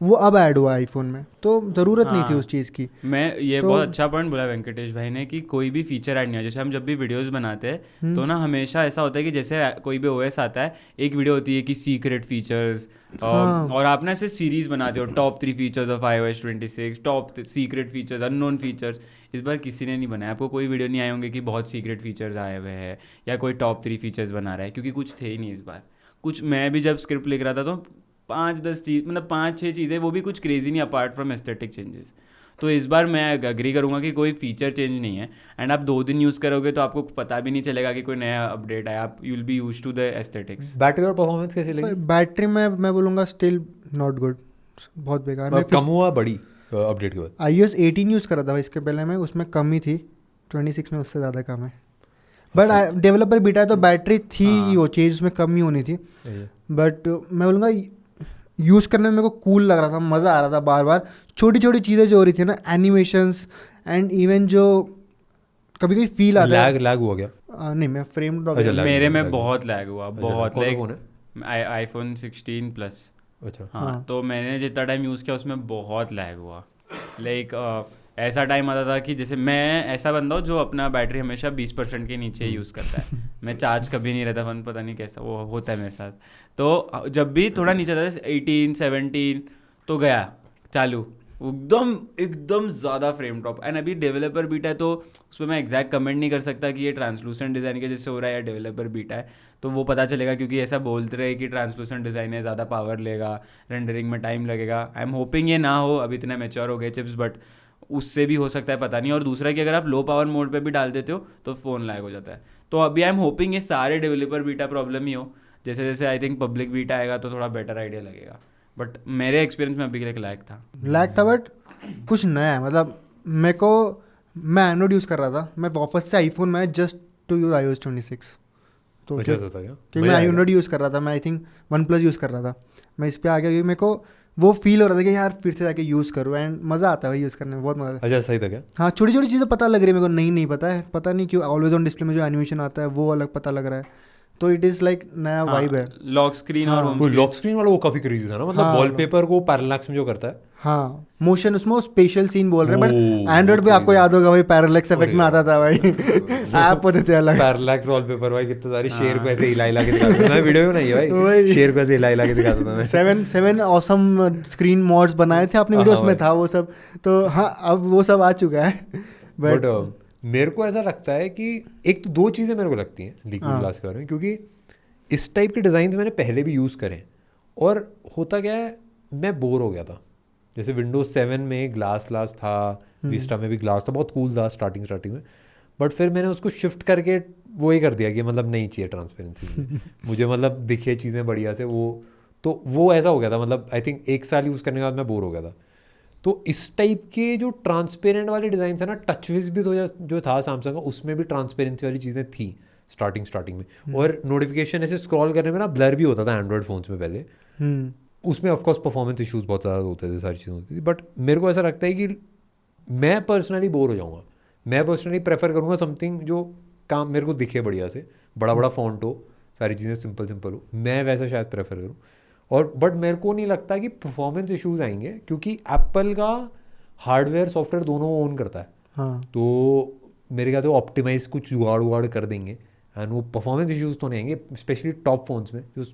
वो अब ऐड हुआ है आईफोन में. तो ज़रूरत नहीं थी उस चीज़ की. मैं ये बहुत अच्छा पॉइंट बोला वेंकटेश भाई ने कि कोई भी फीचर ऐड नहीं है. जैसे हम जब भी वीडियोस बनाते हैं तो ना हमेशा ऐसा होता है कि जैसे कोई भी ओएस आता है, एक वीडियो होती है कि सीक्रेट फीचर्स, और आप ना ऐसे सीरीज बनाते हो top 3 features of iOS 26, top secret features, unknown features. इस बार किसी ने नहीं बनाया. आपको कोई वीडियो नहीं आए होंगे कि बहुत सीक्रेट फीचर्स आए हुए हैं या कोई टॉप 3 फीचर्स बना रहा है, क्योंकि कुछ थे ही नहीं इस बार. कुछ मैं भी जब स्क्रिप्ट लिख रहा था तो 5-10 चीज़, मतलब 5-6 चीज़ें, वो भी कुछ क्रेजी नहीं अपार्ट फ्रॉम एस्थेटिक चेंजेस. तो इस बार मैं अग्री करूँगा कि कोई फीचर चेंज नहीं है. एंड आप 2 दिन यूज़ करोगे तो आपको पता भी नहीं चलेगा कि कोई नया अपडेट आया. आप you will be used to the aesthetics. Battery और परफॉर्मेंस कैसी लगी? बैटरी में मैं बोलूँगा स्टिल नॉट गुड, बहुत बेकार. कम हुआ बड़ी अपडेट के बाद. iOS 18 यूज़ करा था इसके पहले में, उसमें कम ही थी. 26 में उससे ज़्यादा कम है. बट डेवलपर बीटा है तो बैटरी थी ही वो चीज़ उसमें कम ही होनी थी. बट मैं बोलूँगा यूज़ करने में मेरे को कूल लग रहा था, मज़ा आ रहा था. बार बार छोटी छोटी चीज़ें जो हो रही थी ना, एनिमेशंस एंड इवन जो कभी कभी फील आता है. लैग हुआ क्या? नहीं मैं फ्रेम मेरे में बहुत लैग हुआ, बहुत. Like iPhone 16 plus. अच्छा. हाँ तो मैंने जितना टाइम यूज़ किया उसमें बहुत लैग हुआ. लाइक ऐसा टाइम आता था कि जैसे मैं ऐसा बंदा हूँ जो अपना बैटरी हमेशा 20% के नीचे यूज़ करता है, मैं चार्ज कभी नहीं रहता फ़ोन, पता नहीं कैसा वो होता है मेरे साथ। तो जब भी थोड़ा नीचे आता था 18 17 तो गया चालू, एकदम एकदम ज़्यादा फ्रेम ड्रॉप। एंड अभी डेवलपर बीटा है तो उस पर मैं एग्जैक्ट कमेंट नहीं कर सकता कि ये ट्रांसलूसेंट डिज़ाइन के जैसे हो रहा है या डेवलपर बीटा है, तो वो पता चलेगा क्योंकि ऐसा बोलते रहे कि ट्रांसलूसेंट डिज़ाइन है, ज़्यादा पावर लेगा, रेंडरिंग में टाइम लगेगा। आई एम होपिंग ये ना हो, अभी इतने मैच्योर हो गए चिप्स, बट उससे भी हो सकता है, पता नहीं। और दूसरा कि अगर आप लो पावर मोड पे भी डाल देते हो तो फ़ोन लैग हो जाता है। तो अभी आई एम होपिंग ये सारे डेवलपर बीटा प्रॉब्लम ही हो, जैसे जैसे आई थिंक पब्लिक बीटा आएगा तो थोड़ा बेटर आइडिया लगेगा। बट मेरे एक्सपीरियंस में अभी के लिए लैग था बट कुछ नया है। मतलब मेरे को, मैं एंड्रॉइड यूज़ कर रहा था, मैं वापस से आईफोन में जस्ट टू यूज iOS 26। तो अच्छा था क्या? क्योंकि मैं एंड्रॉइड यूज़ कर रहा था, मैं आई थिंक OnePlus यूज़ कर रहा था, मैं इस पर आ गया क्योंकि मेरे को वो फील हो रहा था कि यार फिर से जाके यूज़ करूँ, एंड मज़ा आता है भाई यूज़ करने में, बहुत मज़ा आता है। अच्छा, सही था क्या? हाँ, छोटी छोटी चीज़ें पता लग रही है मेरे को, नहीं पता है, पता नहीं क्यों ऑलवेज ऑन डिस्प्ले में जो एनिमेशन आता है वो अलग पता लग रहा है, तो इट इज़ लाइक नया वाइब है। लॉक स्क्रीन और हाँ, home वो screen। लॉक स्क्रीन वाला वो काफी क्रेजी था ना, मतलब हाँ, वॉलपेपर को पैरेलैक्स में जो करता है। हाँ, मोशन उसमें वो स्पेशल सीन बोल रहे हैं, बट ओह, एंड्रॉइड पे बहुत आपको crazy। याद होगा भाई पैरालैक्स इफेक्ट अरे में आता था भाई ऐप होते थे अलग। पैरेलैक्स वॉलपेपर भाई, कितने सारे शेर को ऐसे हिला के दिखाता था मैं, वीडियो में नहीं है भाई, वही। शेर को ऐसे हिला के दिखाता था मैं। सेवन ऑसम स्क्रीन मॉड्स बनाए थे आपने, वीडियोस हाँ में भाई। था वो सब, तो हाँ अब वो सब आ चुका है। बट बट मेरे को ऐसा लगता है कि एक तो दो चीज़ें मेरे को लगती हैं लिक्विड ग्लास के बारे में, क्योंकि इस टाइप के डिज़ाइन मैंने पहले भी यूज़ करे हैं, और होता क्या है, मैं बोर हो गया था। जैसे विंडोज 7 में ग्लास था, विस्टा में भी ग्लास था, बहुत कूल था स्टार्टिंग में, बट फिर मैंने उसको शिफ्ट करके वो ही कर दिया कि मतलब नहीं चाहिए ट्रांसपेरेंसी मुझे, मतलब दिखे चीज़ें बढ़िया से, वो ऐसा हो गया था। मतलब आई थिंक 1 साल यूज़ करने के बाद मैं बोर हो गया था। तो इस टाइप के जो ट्रांसपेरेंट वाले डिज़ाइन है ना, टचविज भी तो जो था सैमसंग का, उसमें भी ट्रांसपेरेंसी वाली चीज़ें थी स्टार्टिंग में, और नोटिफिकेशन ऐसे स्क्रॉल करने में ना ब्लर भी होता था एंड्रॉयड फ़ोन्स में पहले। उसमें ऑफकोर्स परफॉर्मेंस इश्यूज बहुत ज़्यादा होते थे, सारी चीज़ें होती थी, बट मेरे को ऐसा लगता है कि मैं पर्सनली बोर हो जाऊँगा। मैं पर्सनली प्रेफर करूँगा समथिंग जो काम मेरे को दिखे बढ़िया से, बड़ा फॉन्ट हो, सारी चीज़ें सिंपल हो, मैं वैसा शायद प्रेफर करूँ। और बट मेरे को नहीं लगता कि परफॉर्मेंस इश्यूज आएंगे, क्योंकि एप्पल का हार्डवेयर सॉफ्टवेयर दोनों ओन करता है। हाँ, तो मेरे ख्याल से ऑप्टिमाइज कुछ जुगाड़ कर देंगे, एंड वो परफॉर्मेंस इश्यूज तो नहीं आएंगे, स्पेशली टॉप फोन्स में। जो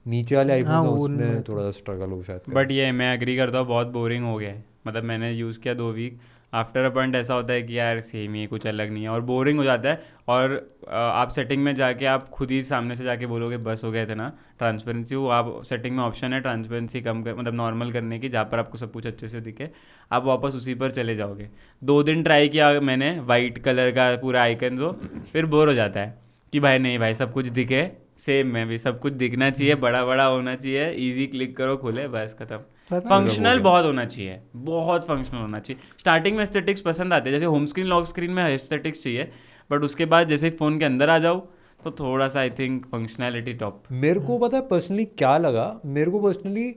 नीचे वाले आईफोन हाँ, था वो उसमें उनमें थोड़ा सा स्ट्रगल हो शायद। बट ये मैं एग्री करता हूँ, बहुत बोरिंग हो गया है। मतलब मैंने यूज़ किया 2 वीक, आफ्टर अ पॉइंट ऐसा होता है कि यार सेम ही है, कुछ अलग नहीं है, और बोरिंग हो जाता है। और आप सेटिंग में जाके आप खुद ही सामने से जाके बोलोगे बस हो गए थे ना ट्रांसपेरेंसी, वो आप सेटिंग में ऑप्शन है ट्रांसपेरेंसी कम कर, मतलब नॉर्मल करने की, जहाँ पर आपको सब कुछ अच्छे से दिखे, आप वापस उसी पर चले जाओगे। 2 दिन ट्राई किया मैंने, वाइट कलर का पूरा आइकन हो, फिर बोर हो जाता है कि भाई नहीं भाई सब कुछ दिखे, सेम में भी सब कुछ दिखना चाहिए, बड़ा होना चाहिए, इजी क्लिक करो खुले, बस खत्म। फंक्शनल बहुत होना चाहिए, बहुत फंक्शनल होना चाहिए। स्टार्टिंग में एस्थेटिक्स पसंद आते हैं, जैसे होम स्क्रीन लॉक स्क्रीन में एस्थेटिक्स चाहिए, बट उसके बाद जैसे फ़ोन के अंदर आ जाओ तो थोड़ा सा आई थिंक फंक्शनैलिटी टॉप। मेरे को पता है पर्सनली क्या लगा, मेरे को पर्सनली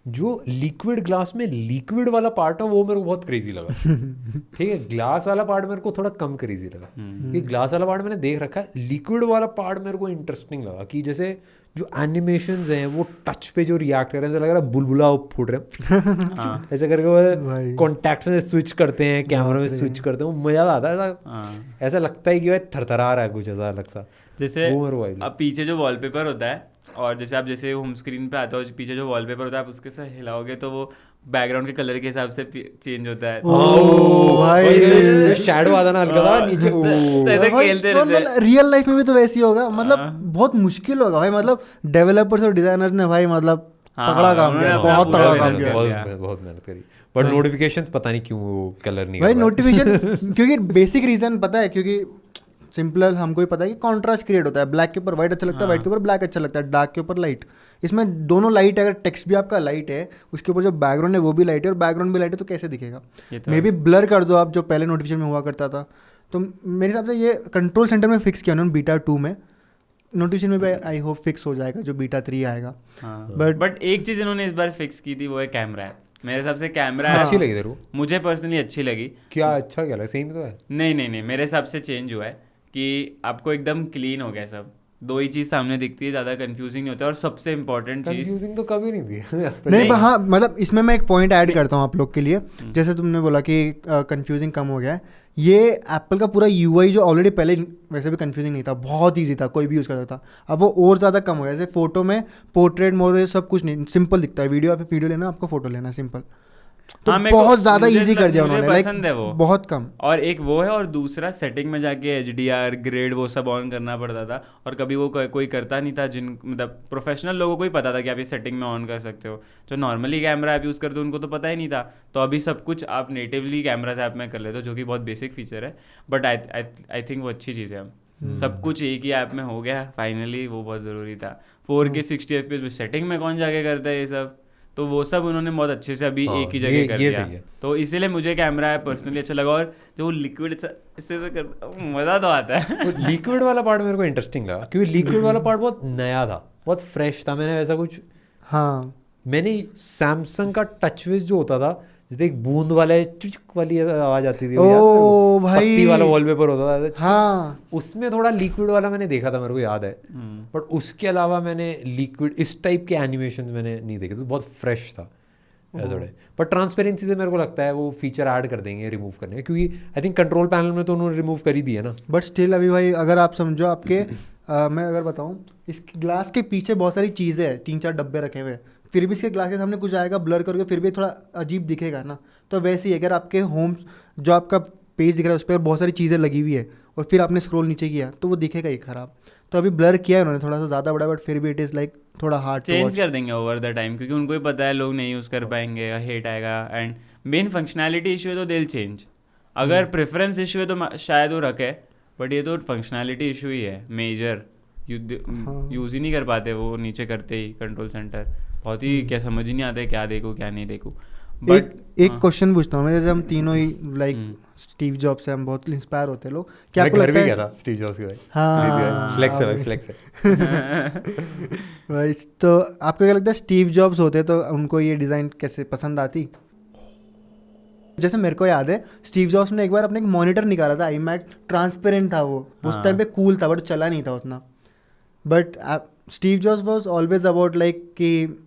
जो लिक्विड ग्लास में लिक्विड वाला पार्ट है वो मेरे को बहुत क्रेजी लगा। ठीक है, ग्लास वाला पार्ट मेरे को थोड़ा कम क्रेजी लगा। ये ग्लास वाला पार्ट मैंने देख रखा है, लिक्विड वाला पार्ट मेरे को इंटरेस्टिंग लगा, कि जैसे जो एनिमेशंस हैं वो टच पे जो रिएक्ट कर रहे हैं, ऐसा लग रहा है बुलबुला फूट रहे हैं ऐसे करके वो कॉन्टैक्ट में स्विच करते हैं, कैमरा में स्विच करते हैं, वो मजा आता है। ऐसा लगता है कि भाई थरथरा रहा है कुछ ऐसा अलग सा। जैसे अब पीछे जो वॉलपेपर होता है, और जैसे होम स्क्रीन पे आता हो, पीछे जो वॉलपेपर होता है आप उसके साथ हिलाओगे तो वो बैकग्राउंड के कलर के हिसाब से चेंज होता है। भाई शैडो आता ना हल्का सा नीचे, खेलते रहते। रियल लाइफ में भी तो वैसे ही होगा, मतलब बहुत मुश्किल होगा भाई, मतलब डेवलपर्स और डिजाइनर ने भाई मतलब तगड़ा काम किया, बहुत तगड़ा काम किया, बहुत मेहनत करी। पर नोटिफिकेशंस पता नहीं क्यों वो कलर नहीं भाई नोटिफिकेशन क्योंकि बेसिक रीजन पता है, क्योंकि सिंपल हमको ही पता है कि कॉन्ट्रास्ट क्रिएट होता है, ब्लैक के ऊपर व्हाइट अच्छा लगता है, व्हाइट के ऊपर ब्लैक अच्छा लगता है, डार्क के ऊपर लाइट। इसमें दोनों लाइट है, अगर टेक्स्ट भी आपका लाइट है, उसके ऊपर जो बैकग्राउंड है वो भी लाइट है, और बैकग्राउंड भी लाइट है, तो कैसे दिखेगा? मे बी ब्लर कर दो आप, जो पहले नोटिफिकेशन में हुआ करता था। तो मेरे हिसाब से ये कंट्रोल सेंटर में फिक्स किया उन्होंने बीटा 2 में, नोटिफिकेशन में भी आई होप फिक्स हो जाएगा जो बीटा 3 आएगा। बट एक चीज़ इन्होंने इस बार फिक्स की थी, वो है कैमरा है। मेरे हिसाब से कैमरा अच्छी लगी तेरे को? मुझे पर्सनली अच्छी लगी। क्या लगा? सेम तो है? नहीं, मेरे हिसाब से चेंज हुआ है कि आपको एकदम क्लीन हो गया सब, दो ही चीज़ सामने दिखती है, ज़्यादा कंफ्यूजिंग नहीं होता। और सबसे इम्पोर्टेंट चीज़, कंफ्यूजिंग तो कभी नहीं थी नहीं पर हाँ मतलब इसमें मैं एक पॉइंट ऐड करता हूँ आप लोग के लिए। हम्म। जैसे तुमने बोला कि कंफ्यूजिंग कम हो गया है, ये एप्पल का पूरा यूआई जो ऑलरेडी पहले वैसे भी कंफ्यूजिंग नहीं था, बहुत ईजी था, कोई भी यूज़ करता था, अब वो और ज़्यादा कम हो गया। जैसे फोटो में पोर्ट्रेट मोड सब कुछ नहीं, सिंपल दिखता है, वीडियो पे वीडियो लेना, आपको फोटो लेना, सिंपल। तो हाँ, मेरे को- बहुत ज़्यादा मुझे ईजी कर दिया मुझे उन्होंने, पसंद है वो। बहुत कम। और एक वो है, और दूसरा सेटिंग में जाके HDR ग्रेड वो सब ऑन करना पड़ता था, और कभी वो कोई करता नहीं था। जिन मतलब प्रोफेशनल लोगों को ही पता था कि आप ये सेटिंग में ऑन कर सकते हो, जो नॉर्मली कैमरा ऐप यूज़ करते हो उनको तो पता ही नहीं था। तो अभी सब कुछ आप नेटिवली कैमरा ऐप में कर लेते हो, जो कि बहुत बेसिक फीचर है, बट आई थिंक वो अच्छी चीज़ है। सब कुछ एक ही ऐप में हो गया फाइनली, वो बहुत ज़रूरी था। 4K 60 FPS सेटिंग में कौन जाके करता है ये सब, तो वो सब उन्होंने बहुत अच्छे से अभी हाँ, एक ही जगह ये कर सही दिया। है। तो इसीलिए मुझे कैमरा ऐप पर्सनली अच्छा लगा। और जो वो लिक्विड इससे तो कर मज़ा तो आता है। लिक्विड वाला पार्ट मेरे को इंटरेस्टिंग लगा, क्योंकि लिक्विड वाला पार्ट बहुत नया था, बहुत फ्रेश था। मैंने वैसा कुछ, हाँ मैंने सैमसंग का टचविज जो होता था, जैसे एक बूंद वाला चुचक वाली आवाज आती थी, वो याद है मेरे को? ओ भाई, पत्ती वाला वॉलपेपर होता था ऐसे, हाँ उसमें थोड़ा लिक्विड वाला मैंने देखा था, मेरे को याद है। बट उसके अलावा मैंने लिक्विड इस टाइप के एनिमेशन मैंने नहीं देखे, तो बहुत फ्रेश था थोड़े। पर ट्रांसपेरेंसी से मेरे को लगता है वो फीचर ऐड कर देंगे, रिमूव करने का, क्योंकि आई थिंक कंट्रोल पैनल में तो उन्होंने रिमूव कर ही दिया ना। बट स्टिल अभी भाई अगर आप समझो आपके मैं अगर बताऊं, इस ग्लास के पीछे बहुत सारी चीज़ें हैं, 3-4 डब्बे रखे हुए हैं, फिर भी इसके ग्लास के सामने कुछ आएगा ब्लर करके, फिर भी थोड़ा अजीब दिखेगा ना। तो वैसे ही अगर आपके होम जो आपका पेज दिख रहा है उस पर बहुत सारी चीज़ें लगी हुई है और फिर आपने स्क्रॉल नीचे किया तो वो दिखेगा ही ख़राब। तो अभी ब्लर किया है उन्होंने थोड़ा सा ज़्यादा बड़ा, बट फिर भी इट इज़ लाइक थोड़ा हार्ड टू चेंज वॉच। कर देंगे ओवर द टाइम, क्योंकि उनको ही पता है लोग नहीं यूज़ कर पाएंगे या हेट आएगा। एंड मेन फंक्शनैलिटी इशू है तो दिल चेंज। अगर प्रेफरेंस इशू है तो शायद वो रखे, बट ये तो फंक्शनैलिटी इशू ही है मेजर। यूज़ ही नहीं कर पाते वो नीचे करते ही कंट्रोल सेंटर, बहुत ही क्या समझ ही नहीं आता है क्या देखूँ क्या नहीं देखूँ। एक क्वेश्चन पूछता हूँ मैं, जैसे हम तीनों ही लाइक स्टीव जॉब्स से हम बहुत इंस्पायर होते हैं लोग, क्या मैं आपको घर लगता भी है? गया था स्टीव जॉब्स के भाई। हाँ फ्लेक्स है भाई, फ्लेक्स है। भाई तो आपको क्या लगता है स्टीव जॉब्स होते तो उनको ये डिज़ाइन कैसे पसंद आती? जैसे मेरे को याद है स्टीव जॉब्स ने एक बार अपने एक मॉनिटर निकाला था, iMac, ट्रांसपेरेंट था वो, उस हाँ। टाइम पे कूल था बट चला नहीं था उतना। But Steve Jobs was always about like कि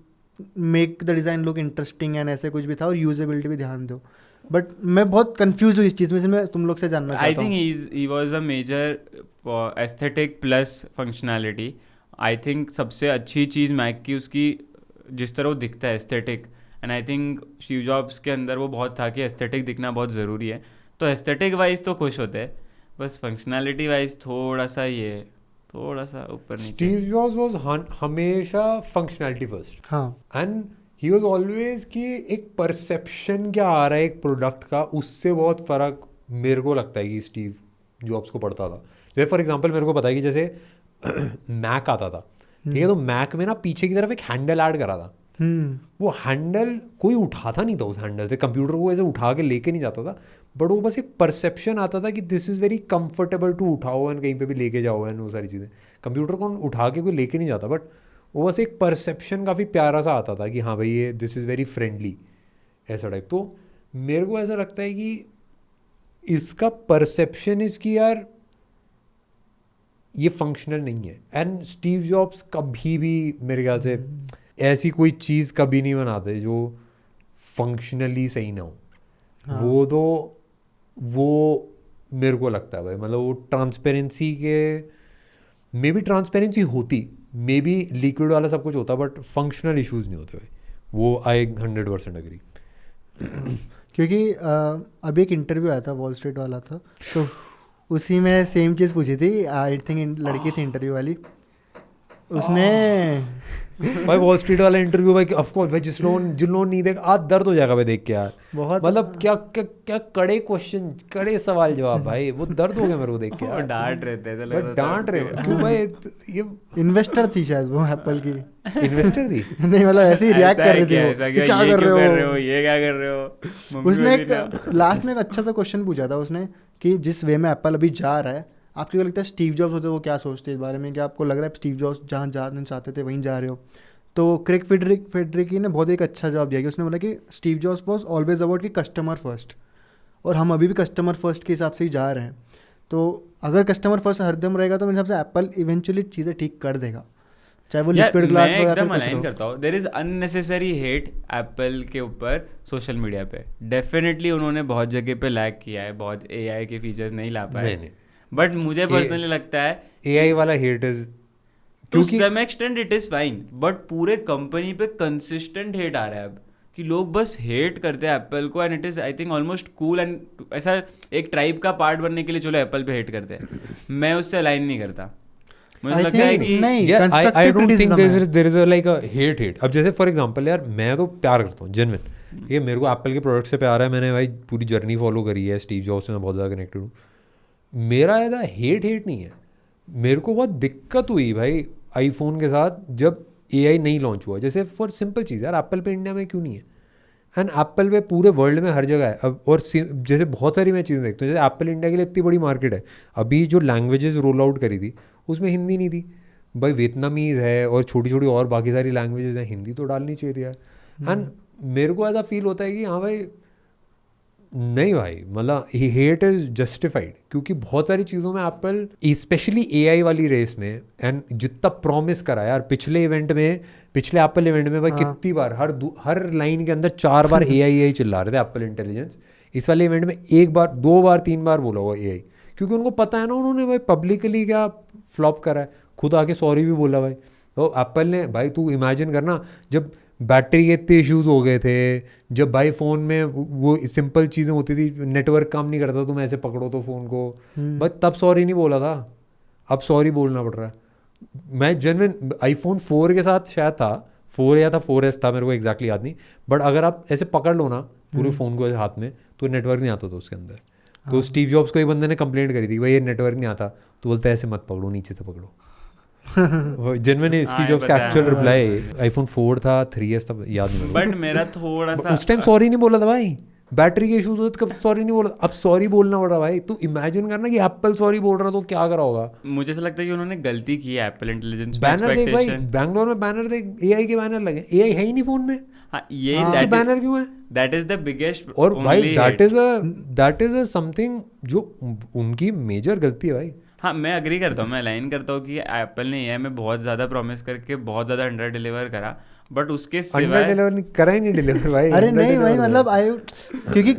make the design look interesting and ऐसे कुछ भी था, और यूजेबिलिटी भी ध्यान दो। बट मैं बहुत कंफ्यूज हूँ इस चीज़ में, इसलिए मैं तुम लोग से जानना आई चाहता हूँ। Think he was a major aesthetic plus functionality. I think सबसे अच्छी चीज़ मैक की उसकी जिस तरह वो दिखता है aesthetic, and I think Steve jobs के अंदर वो बहुत था कि एस्थेटिक दिखना बहुत ज़रूरी है। तो एस्थेटिक वाइज तो खुश होते हैं, बस फंक्शनैलिटी वाइज थोड़ा सा ये थोड़ा सा ऊपर नीचे। स्टीव जॉब्स वाज हमेशा फंक्शनैलिटी फर्स्ट, हाँ एंड ही वाज ऑलवेज कि एक परसेप्शन क्या आ रहा है एक प्रोडक्ट का, उससे बहुत फ़र्क मेरे को लगता है कि स्टीव जॉब्स को पड़ता था। जैसे फॉर एग्जांपल मेरे को पता है कि जैसे मैक आता था, ठीक है, तो मैक में ना पीछे की तरफ एक हैंडल ऐड करा था। वो हैंडल कोई उठाता नहीं था, उस हैंडल से कंप्यूटर को ऐसे उठा के लेके नहीं जाता था, बट वो बस एक परसेप्शन आता था कि this is very comfortable to उठाओ एंड कहीं पे भी लेके जाओ एंड वो सारी चीज़ें। कंप्यूटर को उठा के कोई लेके नहीं जाता, बट वो बस एक परसेप्शन काफ़ी प्यारा सा आता था कि हाँ भाई ये दिस इज़ वेरी फ्रेंडली, ऐसा टाइप। तो मेरे को ऐसा लगता है कि इसका परसेप्शन इज़ कि यार ये फंक्शनल नहीं है। एंड स्टीव जॉब्स कभी भी मेरे ख्याल से ऐसी कोई चीज़ कभी नहीं बनाते जो फंक्शनली सही ना हो। हाँ। वो मेरे को लगता है भाई, मतलब वो ट्रांसपेरेंसी के मे बी ट्रांसपेरेंसी होती, मे बी लिक्विड वाला सब कुछ होता, बट फंक्शनल इश्यूज नहीं होते भाई। वो आई 100% एग्री। क्योंकि अभी एक इंटरव्यू आया था, वॉल स्ट्रीट वाला था, तो उसी में सेम चीज़ पूछी थी, आई थिंक लड़की थी इंटरव्यू वाली, उसने भाई वॉल स्ट्रीट वाला इंटरव्यू भाई, ऑफ कोर्स भाई, जिन लोगों नहीं देखा आज दर्द हो जाएगा भाई देख के यार। बहुत मतलब क्या क्या क्या कड़े क्वेश्चन, कड़े सवाल जवाब भाई, वो दर्द हो गया मेरे को देख के वो यार। डांट रहे थे, ऐसा लग भाई रहा था डांट रहे हो क्यों भाई? ये इन्वेस्टर थी शायद वो एप्पल की। इन्वेस्टर थी। नहीं मतलब ऐसे ही रिएक्ट कर रही थी वो, ऐसा कि क्या क्या कर रहे हो। ये क्या कर रहे हो। मम्मी उसने बोली ना। एक लास्ट में एक अच्छा सा क्वेश्चन पूछा था उसने कि जिस वे में एप्पल अभी जा रहा है, आपको क्या लगता है स्टीव जॉब्स होते वो क्या सोचते हैं इस बारे में? क्या आपको लग रहा है स्टीव जॉब्स जहाँ जाना चाहते थे वहीं जा रहे हो? तो क्रेग फेडरिकी ने बहुत एक अच्छा जवाब दिया कि उसने बोला कि Steve Jobs was always about कि कस्टमर फर्स्ट, और हम अभी भी कस्टमर फर्स्ट के हिसाब से ही जा रहे हैं। तो अगर कस्टमर फर्स्ट हरदम रहेगा तो मेरे हिसाब से एप्पल इवेंचुअली चीज़ें ठीक कर देगा, चाहे वो लिक्विड ग्लास मैं हो या एकदम फिर कुछ अलाइन हो। करता हूँ. There is unnecessary hate Apple के ऊपर सोशल मीडिया पे. डेफिनेटली उन्होंने बहुत जगह पे लैग किया है, बहुत एआई के फीचर्स नहीं ला पाए. नहीं बट मुझे पर्सनली लगता है एआई वाला hate is to some extent it is fine, but पूरे कंपनी पे कंसिस्टेंट हेट आ रहा है अब कि लोग बस हेट करते हैं एप्पल को. And it is I think almost cool and ऐसा एक ट्राइब का पार्ट बनने के लिए चलो एप्पल पे हेट करते हैं. मैं उससे अलाइन नहीं करता. मुझे I लगता है think कि नहीं, Yeah, I constructive don't think criticism there is a like a hate. अब जैसे फॉर एग्जांपल यार मैं तो प्यार करता हूँ जेन्युइन, ये मेरे को एप्पल के प्रोडक्ट से प्यार है. मैंने भाई पूरी जर्नी फॉलो करी है, स्टीव जॉब्स से मैं बहुत ज़्यादा कनेक्टेड हूँ. मेरा ऐसा हेट नहीं है. मेरे को बहुत दिक्कत हुई भाई आईफोन के साथ जब एआई नहीं लॉन्च हुआ. जैसे फॉर सिंपल चीज़ यार, एप्पल पे इंडिया में क्यों नहीं है? एंड एप्पल पे पूरे वर्ल्ड में हर जगह है. अब और जैसे बहुत सारी मैं चीज़ें देखता हूँ, जैसे एप्पल इंडिया के लिए इतनी बड़ी मार्केट है, अभी जो लैंग्वेजेस रोल आउट करी थी उसमें हिंदी नहीं थी भाई. वियतनामीज़ है और छोटी छोटी और बाकी सारी लैंग्वेजेस हैं, हिंदी तो डालनी चाहिए थी यार. एंड मेरे को ऐसा फील होता है कि हाँ भाई नहीं भाई, मतलब हेट इज़ जस्टिफाइड क्योंकि बहुत सारी चीज़ों में एप्पल स्पेशली एआई वाली रेस में एंड जितना प्रॉमिस करा यार पिछले एप्पल इवेंट में भाई कितनी बार हर लाइन के अंदर 4 बार एआई चिल्ला रहे थे एप्पल इंटेलिजेंस. इस वाले इवेंट में 1 बार 2 बार 3 बार बोला हुआ एआई, क्योंकि उनको पता है ना उन्होंने भाई पब्लिकली क्या फ्लॉप करा है. खुद आके सॉरी भी बोला भाई. तो एप्पल ने भाई तू इमेजिन करना जब बैटरी के इतने इश्यूज़ हो गए थे, जब भाई फ़ोन में वो सिंपल चीज़ें होती थी, नेटवर्क काम नहीं करता, तुम ऐसे पकड़ो तो फ़ोन को, बस तब सॉरी नहीं बोला था, अब सॉरी बोलना पड़ रहा है. मैं जेन्युइन आईफोन 4 के साथ शायद था 4 या था 4S था, मेरे को एग्जैक्टली याद नहीं, बट अगर आप ऐसे पकड़ लो ना पूरे फ़ोन को हाथ में तो नेटवर्क नहीं आता था उसके अंदर. तो स्टीव जॉब्स को एक बंदे ने कंप्लेंट करी थी भाई ये नेटवर्क नहीं आता, तो बोलते ऐसे मत पकड़ो, नीचे से पकड़ो. जेन्युइन स्टीव जॉब्स का एक्चुअल रिप्लाई. आईफोन 4 था 3S था याद नहीं. बट मेरा थोड़ा सा उस टाइम सॉरी नहीं बोला था भाई, बैटरी के इश्यूज होते कब सॉरी नहीं बोला, अब सॉरी बोलना पड़ रहा भाई. तू इमेजिन करना कि एप्पल सॉरी बोल रहा तो क्या करा होगा. मुझे ऐसा लगता है कि उन्होंने गलती की है एप्पल इंटेलिजेंस में. बैनर देख भाई, expectation. बैंगलोर में बैनर देख, एआई के बैनर लगे. एआई है ही नहीं फोन में, हाँ, ये उसके बैनर क्यों है? That is the biggest. और भाई दैट इज अ समथिंग जो उनकी मेजर गलती है भाई. हाँ, मैं अग्री करता हूँ, मैं अलाइन करता हूँ कि एप्पल ने एआई में बहुत ज़्यादा प्रॉमिस करके बहुत ज़्यादा अंडर डिलीवर करा, बट उसके अंडर सिवाय डिलीवर करा ही नहीं डिलीवर भाई. अरे under नहीं भाई, deliver मतलब क्योंकि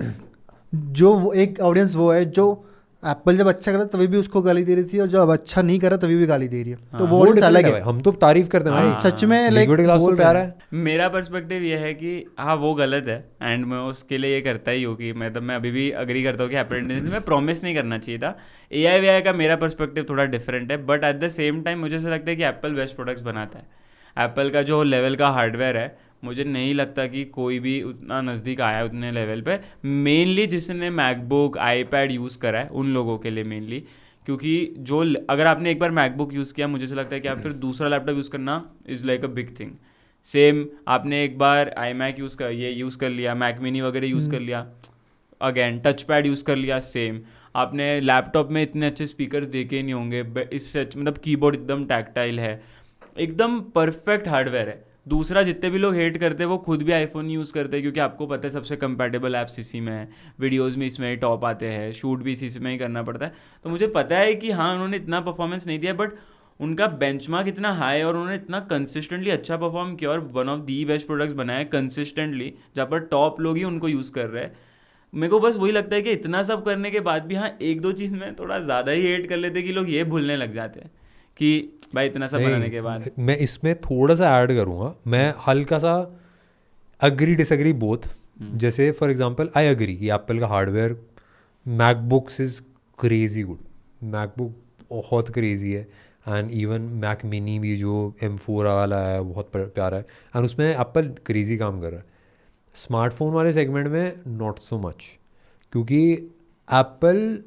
जो एक ऑडियंस वो है जो एप्पल जब अच्छा करा तभी भी उसको गाली दे रही थी, और जब अच्छा नहीं करा तभी भी गाली दे रही है. तो वो ऑडियंस different अलग है है. भाई. हम तो तारीफ करते हैं भाई, सच में लाइक लिक्विड ग्लास तो प्यारा है. मेरा पर्सपेक्टिव ये है कि हाँ वो गलत है, एंड मैं उसके लिए ये करता ही हूँ कि मैं अभी भी अग्री करता हूँ कि एप्पल इंटेलिजेंस में प्रॉमिस नहीं करना चाहिए था. एआई का मेरा पर्सपेक्टिव थोड़ा डिफरेंट है, but at the same time मुझे ऐसा लगता है कि एप्पल बेस्ट प्रोडक्ट्स बनाता है. एप्पल का जो लेवल का हार्डवेयर है, मुझे नहीं लगता कि कोई भी उतना नज़दीक आया है उतने लेवल पे. मेनली जिसने मैकबुक आईपैड यूज़ करा है उन लोगों के लिए मेनली, क्योंकि जो अगर आपने एक बार मैकबुक यूज़ किया, मुझे ऐसा लगता है कि आप फिर दूसरा लैपटॉप यूज़ करना is like a big thing. Same आपने एक बार आई मैक यूज़ कर लिया, मैक मिनी वगैरह यूज़ कर लिया, अगेन टच पैड यूज़ कर लिया, सेम. आपने लैपटॉप में इतने अच्छे स्पीकर्स देखे नहीं होंगे, इससे मतलब कीबोर्ड एकदम टैक्टाइल है, एकदम परफेक्ट हार्डवेयर है. दूसरा, जितने भी लोग हेट करते हैं वो खुद भी आईफोन यूज़ करते हैं, क्योंकि आपको पता है सबसे कंपैटिबल ऐप्स इसी में है, वीडियोस में इसमें ही टॉप आते हैं, शूट भी इसी में ही करना पड़ता है. तो मुझे पता है कि हाँ उन्होंने इतना परफॉर्मेंस नहीं दिया, बट उनका बेंचमार्क इतना हाई है और उन्होंने इतना कंसिस्टेंटली अच्छा परफॉर्म किया और one of the best products बनाए कंसिस्टेंटली, जहाँ पर टॉप लोग ही उनको यूज़ कर रहे हैं. मेरे को बस वही लगता है कि इतना सब करने के बाद भी हाँ एक दो चीज़ में थोड़ा ज़्यादा ही हेट कर लेते कि लोग ये भूलने लग जाते हैं कि भाई इतना सब बनाने के बाद. मैं इसमें थोड़ा सा ऐड करूँगा, मैं हल्का सा अग्री डिसएग्री बोथ. जैसे फॉर एग्जांपल आई अग्री कि एप्पल का hardware MacBooks is crazy good, MacBook बहुत क्रेजी है. एंड इवन मैक मिनी भी जो M4 वाला है बहुत प्यारा है, एंड उसमें एप्पल क्रेजी काम कर रहा है. स्मार्टफोन वाले सेगमेंट में नॉट सो मच, क्योंकि एप्पल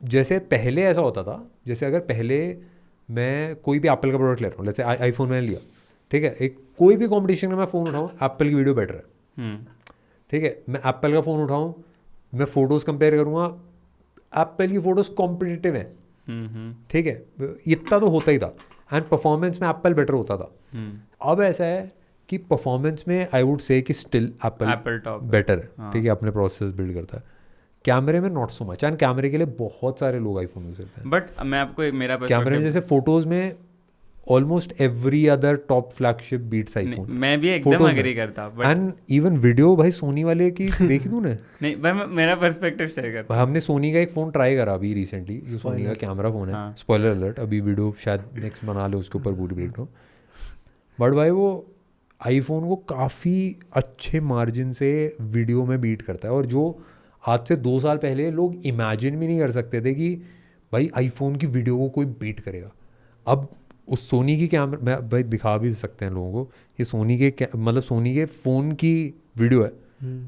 जैसे पहले ऐसा होता था, जैसे अगर पहले मैं कोई भी एप्पल का प्रोडक्ट ले रहा हूँ, जैसे आईफोन मैंने लिया, ठीक है, एक कोई भी कंपटीशन में मैं फ़ोन उठाऊँ एप्पल की वीडियो बेटर है, ठीक है. मैं एप्पल का फ़ोन उठाऊँ, मैं फ़ोटोज़ कंपेयर करूँगा, एप्पल की फ़ोटोज़ कॉम्पिटिटिव है, ठीक है, इतना तो होता ही था. एंड परफॉर्मेंस में एप्पल बेटर होता था. अब ऐसा है कि परफॉर्मेंस में आई वुड से कि स्टिल एप्पल टॉप बेटर है, ठीक है, अपने प्रोसेस बिल्ड करता है. कैमरे में नॉट सो मच, एंड कैमरे के लिए बहुत सारे लोग आईफोन यूज करते हैं। बट मैं आपको मेरा कैमरे में perspective- जैसे फोटोज में almost every other top flagship beats नहीं, आईफोन। मैं भी एकदम एग्री करता बट एंड इवन वीडियो भाई सोनी वाले की देखी तूने? नहीं भाई मैं मेरा पर्सपेक्टिव शेयर करता हमने सोनी का एक फ़ोन ट्राई करा अभी रिसेंटली, जो सोनी का कैमरा फ़ोन है। हाँ। स्पॉइलर अलर्ट, अभी वीडियो शायद नेक्स्ट बना ले उसके ऊपर पूरी ब्रेक डाउन। बट भाई वो आईफोन को काफ़ी अच्छे मार्जिन से वीडियो में बीट करता है, और जो आज से 2 साल पहले लोग इमेजिन भी नहीं कर सकते थे कि भाई आईफोन की वीडियो को कोई बीट करेगा। अब उस सोनी की कैमरा मैं भाई दिखा भी सकते हैं लोगों को, ये सोनी के मतलब सोनी के फ़ोन की वीडियो है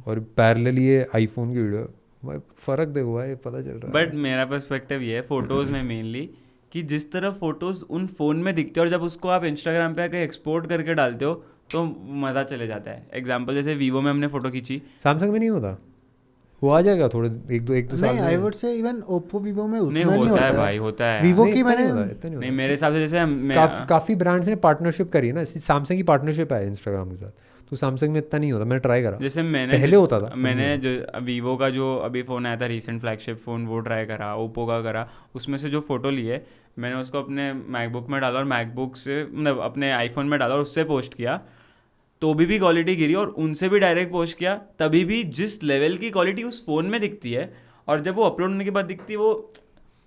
और पैरेलल ये आईफोन की वीडियो है। भाई फ़र्क देखो भाई, पता चल रहा है। बट मेरा पर्सपेक्टिव ये है फोटोज़ में मेनली कि जिस तरह फोटोज़ उन फ़ोन में दिखते हैं और जब उसको आप इंस्टाग्राम पे आके एक्सपोर्ट करके डालते हो तो मज़ा चले जाता है। एग्जांपल जैसे वीवो में हमने फ़ोटो खींची, सैमसंग में नहीं होता, वो आ जाएगा थोड़े एक दो साल नहीं, आई में। Would say even Oppo Vivo में उतना नहीं नहीं होता है होता भाई, होता है। वीवो नहीं, की इतना मैंने नहीं होता, इतना नहीं नहीं होता। मेरे हिसाब से जैसे काफ़ी ब्रांड्स ने पार्टनरशिप करी है ना, सैमसंग की पार्टनरशिप है इंस्टाग्राम के साथ, तो सैमसंग में इतना नहीं होता। मैंने ट्राई करा, जैसे मैंने पहले होता था। मैंने जो वीवो का जो अभी फ़ोन आया था रीसेंट फ्लैगशिप फ़ोन, वो ट्राई करा, ओप्पो का करा। उसमें से जो फ़ोटो लिए मैंने उसको अपने मैकबुक में डाला और मैकबुक से मतलब अपने आईफोन में डाला और उससे पोस्ट किया, तो भी क्वालिटी गिरी, और उनसे भी डायरेक्ट पोस्ट किया तभी भी जिस लेवल की क्वालिटी उस फ़ोन में दिखती है और जब वो अपलोड होने के बाद दिखती है वो।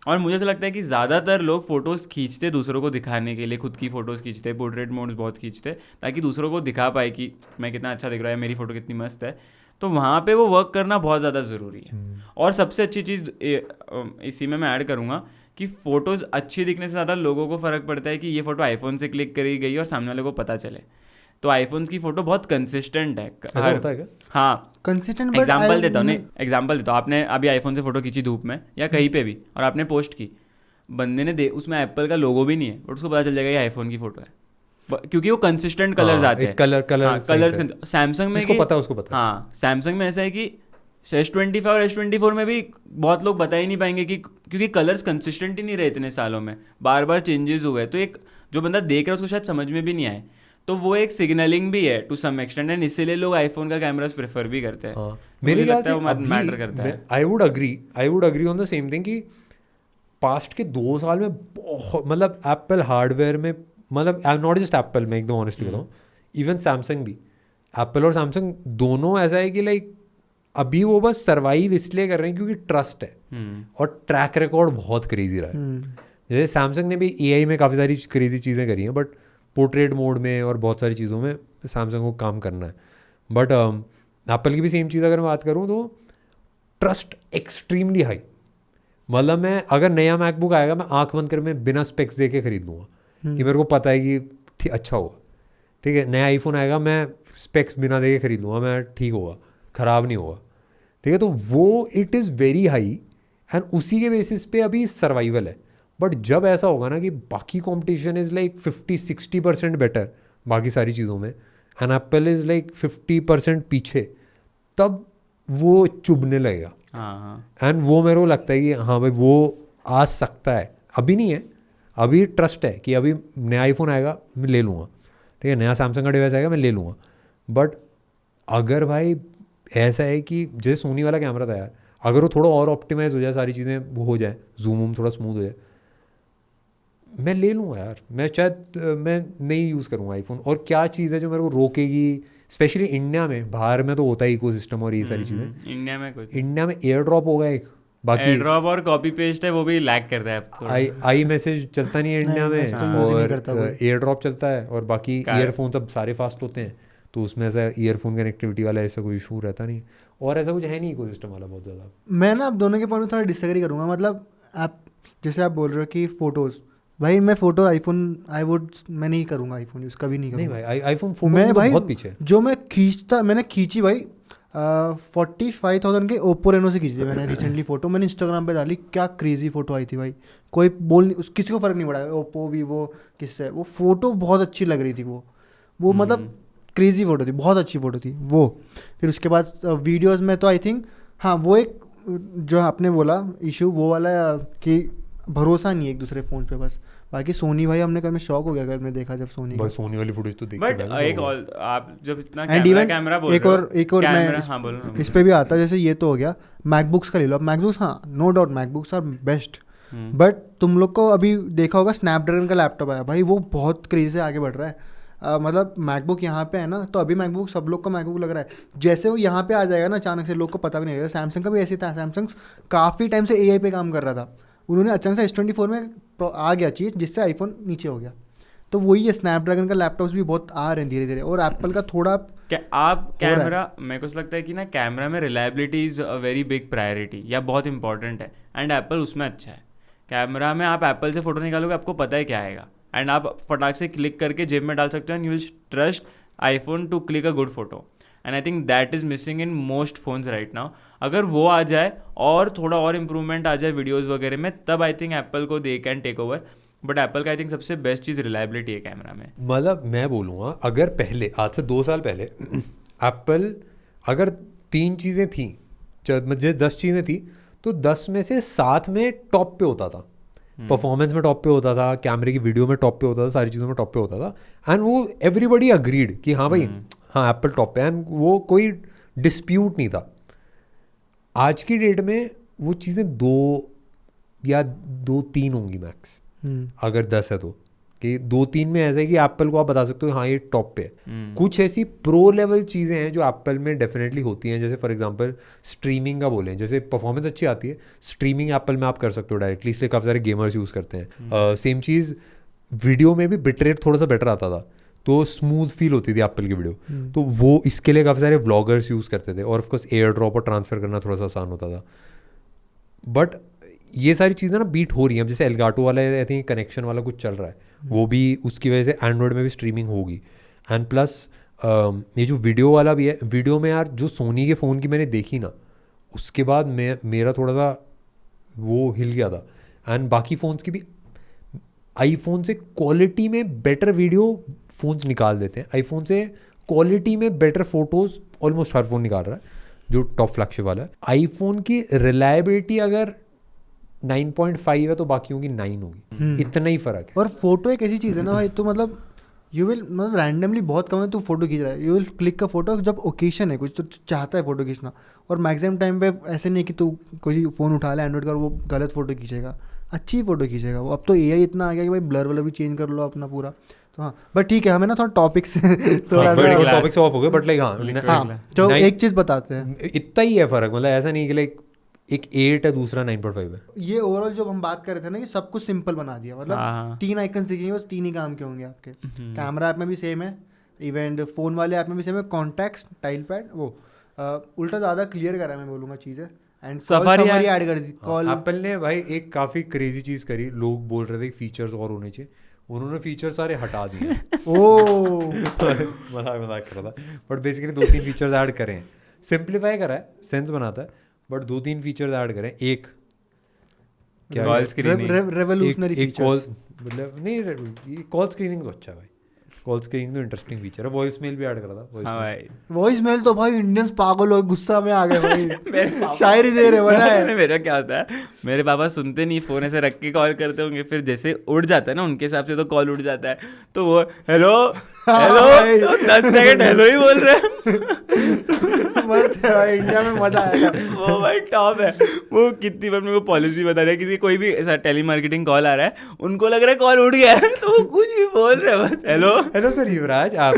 और मुझे ऐसा लगता है कि ज़्यादातर लोग फ़ोटोज़ खींचते दूसरों को दिखाने के लिए, खुद की फ़ोटोज़ खींचते, पोर्ट्रेट मोड्स बहुत खींचते ताकि दूसरों को दिखा पाए कि मैं कितना अच्छा दिख रहा है, मेरी फ़ोटो कितनी मस्त है। तो वहाँ पे वो वर्क करना बहुत ज़्यादा ज़रूरी है। और सबसे अच्छी चीज़ इसी में मैं ऐड करूँगा कि फ़ोटोज़ अच्छी दिखने से ज़्यादा लोगों को फ़र्क पड़ता है कि ये फ़ोटो आईफोन से क्लिक करी गई और सामने वाले को पता चले। तो आईफोन्स की फ़ोटो बहुत कंसिस्टेंट है। ऐसा होता है क्या? हाँ, कंसिस्टेंट। एग्जाम्पल देता हूँ, नहीं एग्जाम्पल देता हूँ। आपने अभी आईफोन से फ़ोटो खींची धूप में या कहीं पे भी और आपने पोस्ट की, बंदे ने उसमें एप्पल का लोगो भी नहीं है और उसको पता चल जाएगा ये आईफोन की फ़ोटो है, क्योंकि वो कंसिस्टेंट कलर्स आते हैं। कलर सैमसंग में जिसको पता है उसको पता है। हाँ, सैमसंग में ऐसा है कि S25 और S24 में भी बहुत लोग बता ही नहीं पाएंगे कि क्योंकि कलर्स कंसिस्टेंट ही नहीं रहे इतने सालों में, बार बार चेंजेस हुए, तो एक जो बंदा देख रहा है उसको शायद समझ में भी नहीं आए। तो वो एक सिग्नलिंग भी है टू सम एक्सटेंट, एंड इसीलिए लोग आईफोन का कैमरास प्रेफर भी करते हैं। हाँ, मेरे ख्याल से मैटर करता है। I would agree on the same thing कि पास्ट के 2 साल में बहुत मतलब एप्पल हार्डवेयर में, मतलब नॉट जस्ट एप्पल, मैं एकदम ऑनेस्टली बताऊँ, इवन सैमसंग भी, एप्पल और सैमसंग दोनों ऐसा है कि लाइक अभी वो बस सर्वाइव इसलिए कर रहे हैं क्योंकि ट्रस्ट है और ट्रैक रिकॉर्ड बहुत क्रेजी रहा है। जैसे सैमसंग ने भी AI में काफ़ी सारी क्रेजी चीज़ें करी हैं, बट पोर्ट्रेट मोड में और बहुत सारी चीज़ों में सैमसंग को काम करना है। बट एप्पल की भी सेम चीज़ अगर मैं बात करूँ तो ट्रस्ट एक्सट्रीमली हाई। मतलब मैं अगर नया मैकबुक आएगा मैं आंख बंद कर मैं बिना स्पेक्स दे के खरीद लूँगा कि मेरे को पता है कि अच्छा होगा, ठीक है। नया आईफोन आएगा मैं स्पेक्स बिना दे के खरीद लूँगा, मैं ठीक होगा, ख़राब नहीं होगा, ठीक है। तो वो it is very high and उसी के बेसिस पे अभी सर्वाइवल है। बट जब ऐसा होगा ना कि बाकी कंपटीशन इज़ लाइक 50-60% बेटर बाकी सारी चीज़ों में एंड एप्पल इज़ लाइक 50% पीछे, तब वो चुभने लगेगा। एंड वो मेरे को लगता है कि हाँ भाई वो आ सकता है, अभी नहीं है, अभी ट्रस्ट है कि अभी नया आईफोन आएगा मैं ले लूँगा, ठीक है, नया सैमसंग का डिवाइस आएगा मैं ले लूँगा। बट अगर भाई ऐसा है कि जैसे सोनी वाला कैमरा था यार, अगर वो थोड़ा और ऑप्टिमाइज हो जाए, सारी चीज़ें वो हो जाए, जूम वूम थोड़ा स्मूथ हो जाए, मैं ले लूँगा यार। मैं शायद मैं नहीं यूज़ करूँगा आईफोन। और क्या चीज़ है जो मेरे को रोकेगी, स्पेशली इंडिया में, बाहर में तो होता है इकोसिस्टम और ये सारी चीज़ें। इंडिया में एयर ड्रॉप होगा एक, बाकी एयर ड्रॉप और कॉपी पेस्ट है वो भी लैग करता है। आई मैसेज चलता नहीं है इंडिया में, और एयर ड्रॉप चलता है, और बाकी ईयरफोन सब सारे फास्ट होते हैं, तो उसमें ऐसा ईयरफोन कनेक्टिविटी वाला ऐसा कोई इशू रहता नहीं, और ऐसा कुछ है नहीं इकोसिस्टम वाला बहुत ज़्यादा। मैं ना आप दोनों के पॉइंट में थोड़ा डिसएग्री करूँगा। मतलब आप जैसे आप बोल रहे हो कि फ़ोटोज़, भाई मैं फ़ोटो आईफोन मैं नहीं करूँगा, आईफोन यूज़ कभी नहीं करूँगा। नहीं भाई, आईफोन फोटो मैं भाई बहुत पीछे। जो मैंने खींची भाई 45,000 के ओप्पो रेनो से खींची थी मैंने रिसेंटली फ़ोटो, मैंने इंस्टाग्राम पे डाली, क्या क्रेजी फ़ोटो आई थी भाई। कोई किसी को फ़र्क नहीं पड़ा ओप्पो वीवो किससे, वो फ़ोटो बहुत अच्छी लग रही थी। वो मतलब क्रेजी फ़ोटो थी, बहुत अच्छी फ़ोटो थी वो। फिर उसके बाद वीडियोज़ में तो आई थिंक हाँ, वो एक जो आपने बोला इशू वो वाला कि भरोसा नहीं है एक दूसरे फ़ोन पे, बस बाकी सोनी भाई हमने कल में शॉक हो गया कल में देखा जब सोनी बस सोनी वाली फुटेज तो देख बट के बैठा एक हूँ। और आप जब इतना एंड कैमरा इवन कैमरा बोल एक रहे हो, और मैं कैमरा, हाँ बोलो ना, इस पे भी आता है, जैसे ये तो हो गया मैकबुक्स का ले लो आप, मैकबुक्स हाँ no doubt MacBooks are best, but तुम लोग को अभी देखा होगा स्नैपड्रैगन का लैपटॉप आया भाई, वो बहुत क्रेज से आगे बढ़ रहा है। मतलब मैकबुक यहाँ पे है ना, तो अभी मैकबुक सब लोग का मैकबुक लग रहा है, जैसे वो यहाँ पे आ जाएगा ना अचानक से लोग को पता भी नहीं लगेगा। सैमसंग का भी ऐसे था, सैमसंग काफ़ी टाइम से AI पे काम कर रहा था, उन्होंने अचानक से S24 में आ गया चीज़ जिससे आईफोन नीचे हो गया। तो वही है, स्नैपड्रैगन का लैपटॉप्स भी बहुत आ रहे हैं धीरे धीरे, और एप्पल का थोड़ा क्या आप कैमरा, मेरे को लगता है कि ना कैमरा में reliability is a very big priority या बहुत इंपॉर्टेंट है, एंड एप्पल उसमें अच्छा है। कैमरा में आप एप्पल से फ़ोटो निकालोगे आपको पता है क्या आएगा, एंड आप फटाक से क्लिक करके जेब में डाल सकते हो, and you will trust iPhone to click a good photo, and I think that is missing in most phones right now. अगर वो आ जाए और थोड़ा और इम्प्रूवमेंट आ जाए वीडियोज़ वगैरह में, तब आई थिंक एप्पल को they can take over. But Apple का आई थिंक सबसे बेस्ट चीज़ रिलायबिलिटी है कैमरा में। मतलब मैं बोलूँगा अगर पहले आज से 2 साल पहले एप्पल अगर 3 चीज़ें थी, मुझे 10 चीज़ें थी, तो 10 में से 7 में टॉप पे होता था। परफॉर्मेंस में टॉप पे होता था, कैमरे की वीडियो में टॉप पे होता था, सारी चीज़ों में टॉप पे होता था, एंड वो एवरीबडी अग्रीड कि हाँ भाई हाँ एप्पल टॉप पे, एंड वो कोई डिस्प्यूट नहीं था। आज की डेट में वो चीज़ें 2 या 2-3 होंगी मैक्स, अगर 10 है तो, कि 2-3 में ऐसा है कि एप्पल को आप बता सकते हो हाँ ये टॉप पे है। कुछ ऐसी प्रो लेवल चीज़ें हैं जो एप्पल में डेफिनेटली होती हैं, जैसे फॉर एग्जांपल स्ट्रीमिंग का बोलें, जैसे परफॉर्मेंस अच्छी आती है, स्ट्रीमिंग एप्पल में आप कर सकते हो डायरेक्टली, इसलिए काफ़ी सारे गेमर्स यूज़ करते हैं। सेम चीज़ वीडियो में भी बिट रेट थोड़ा सा बेटर आता था, तो स्मूथ फील होती थी एप्पल की वीडियो, तो वो इसके लिए काफ़ी सारे व्लॉगर्स यूज़ करते थे, और ऑफकोर्स एयर ड्रॉप और ट्रांसफ़र करना थोड़ा सा आसान होता था। बट ये सारी चीज़ें ना बीट हो रही हैं, अब जैसे एलगाटो वाला आई थिंक कनेक्शन वाला कुछ चल रहा है, वो भी उसकी वजह से एंड्रॉयड में भी स्ट्रीमिंग होगी। एंड प्लस ये जो वीडियो वाला भी है, वीडियो में यार जो सोनी के फ़ोन की मैंने देखी ना, उसके बाद मेरा थोड़ा सा वो हिल गया था। एंड बाकी फ़ोन्स की भी आईफोन से क्वालिटी में बेटर वीडियो फ़ोन्स निकाल देते हैं, आईफोन से क्वालिटी में बेटर फोटोज़ ऑलमोस्ट हर फ़ोन निकाल रहा है जो टॉप फ्लैगशिप वाला है। आईफोन की रिलायबिलिटी अगर 9.5 है तो बाकियों की 9 होगी, इतना ही फ़र्क है। और फोटो एक ऐसी चीज़ है ना भाई, तो मतलब यू विल मतलब रैंडमली बहुत कम है तो फोटो खींच रहा है, यू विल क्लिक का फोटो जब ओकेशन है कुछ तो चाहता है फोटो खींचना, और मैक्सिमम टाइम पे ऐसे नहीं कि तू कोई फ़ोन उठा ले एंड्रॉइड का और वो गलत फोटो खींचेगा, अच्छी फोटो खींचेगा वो। अब तो AI इतना आ गया कि भाई ब्लर वाला भी चेंज कर लो अपना पूरा, तो हाँ बट ठीक है, हमें ना थोड़ा टॉपिक से थोड़ा सा टॉपिक से ऑफ हो गए, बट लाइक हाँ तो एक चीज़ बताते हैं, इतना ही है फ़र्क, मतलब ऐसा नहीं कि लाइक एक 8 है दूसरा 9.5 है। ये ओवरऑल जो हम बात कर रहे थे ना कि सब कुछ सिंपल बना दिया, मतलब 3 आइकन्स दिखेंगे बस 3 ही काम के होंगे आपके। कैमरा ऐप में भी सेम है, इवन फ़ोन वाले ऐप में भी सेम है, कॉन्टैक्ट्स, टाइल पैड, वो उल्टा ज़्यादा क्लियर करा मैं बोलूँगा चीज़ें, एंड Safari ऐड कर दी कॉल। एप्पल ने भाई एक काफ़ी क्रेजी चीज़ करी, लोग बोल रहे थे फीचर्स और होने चाहिए, उन्होंने फीचर सारे हटा दिए। ओ मजाक कर रहा था, बट बेसिकली 2-3 फीचर्स ऐड करें हैं, सिंप्लीफाई करा है, सेंस बनाता है, बट 2-3 फीचर्स ऐड करें। एक कॉल स्क्रीनिंग, रेवोल्यूशनरी फीचर्स, मतलब नहीं कॉल स्क्रीनिंग तो अच्छा है भाई, कॉल स्क्रीनिंग तो इंटरेस्टिंग फीचर है। वॉइस मेल भी ऐड करा था, हाँ भाई वॉइस मेल तो भाई इंडियंस पागल हो गुस्सा में आ गए भाई शायरी दे रहे बना है। मेरा क्या होता है, मेरे पापा सुनते नहीं, फ़ोन ऐसे रख के कॉल करते होंगे, फिर जैसे उड़ जाता है ना उनके हिसाब से तो कॉल उड़ जाता है, तो वो हेलो हेलो 10 सेकंड हेलो ही बोल रहे हैं। मस्त है भाई, इंडिया में मजा आएगा। वो भाई टॉप है। वो कितनी बार मेरे को पॉलिसी बता रहा है, किसी कोई भी ऐसा टेली मार्केटिंग कॉल आ रहा है, उनको लग रहा है कॉल उड़ गया है, तो वो कुछ भी बोल रहे हैं बस हेलो सर युवराज, आप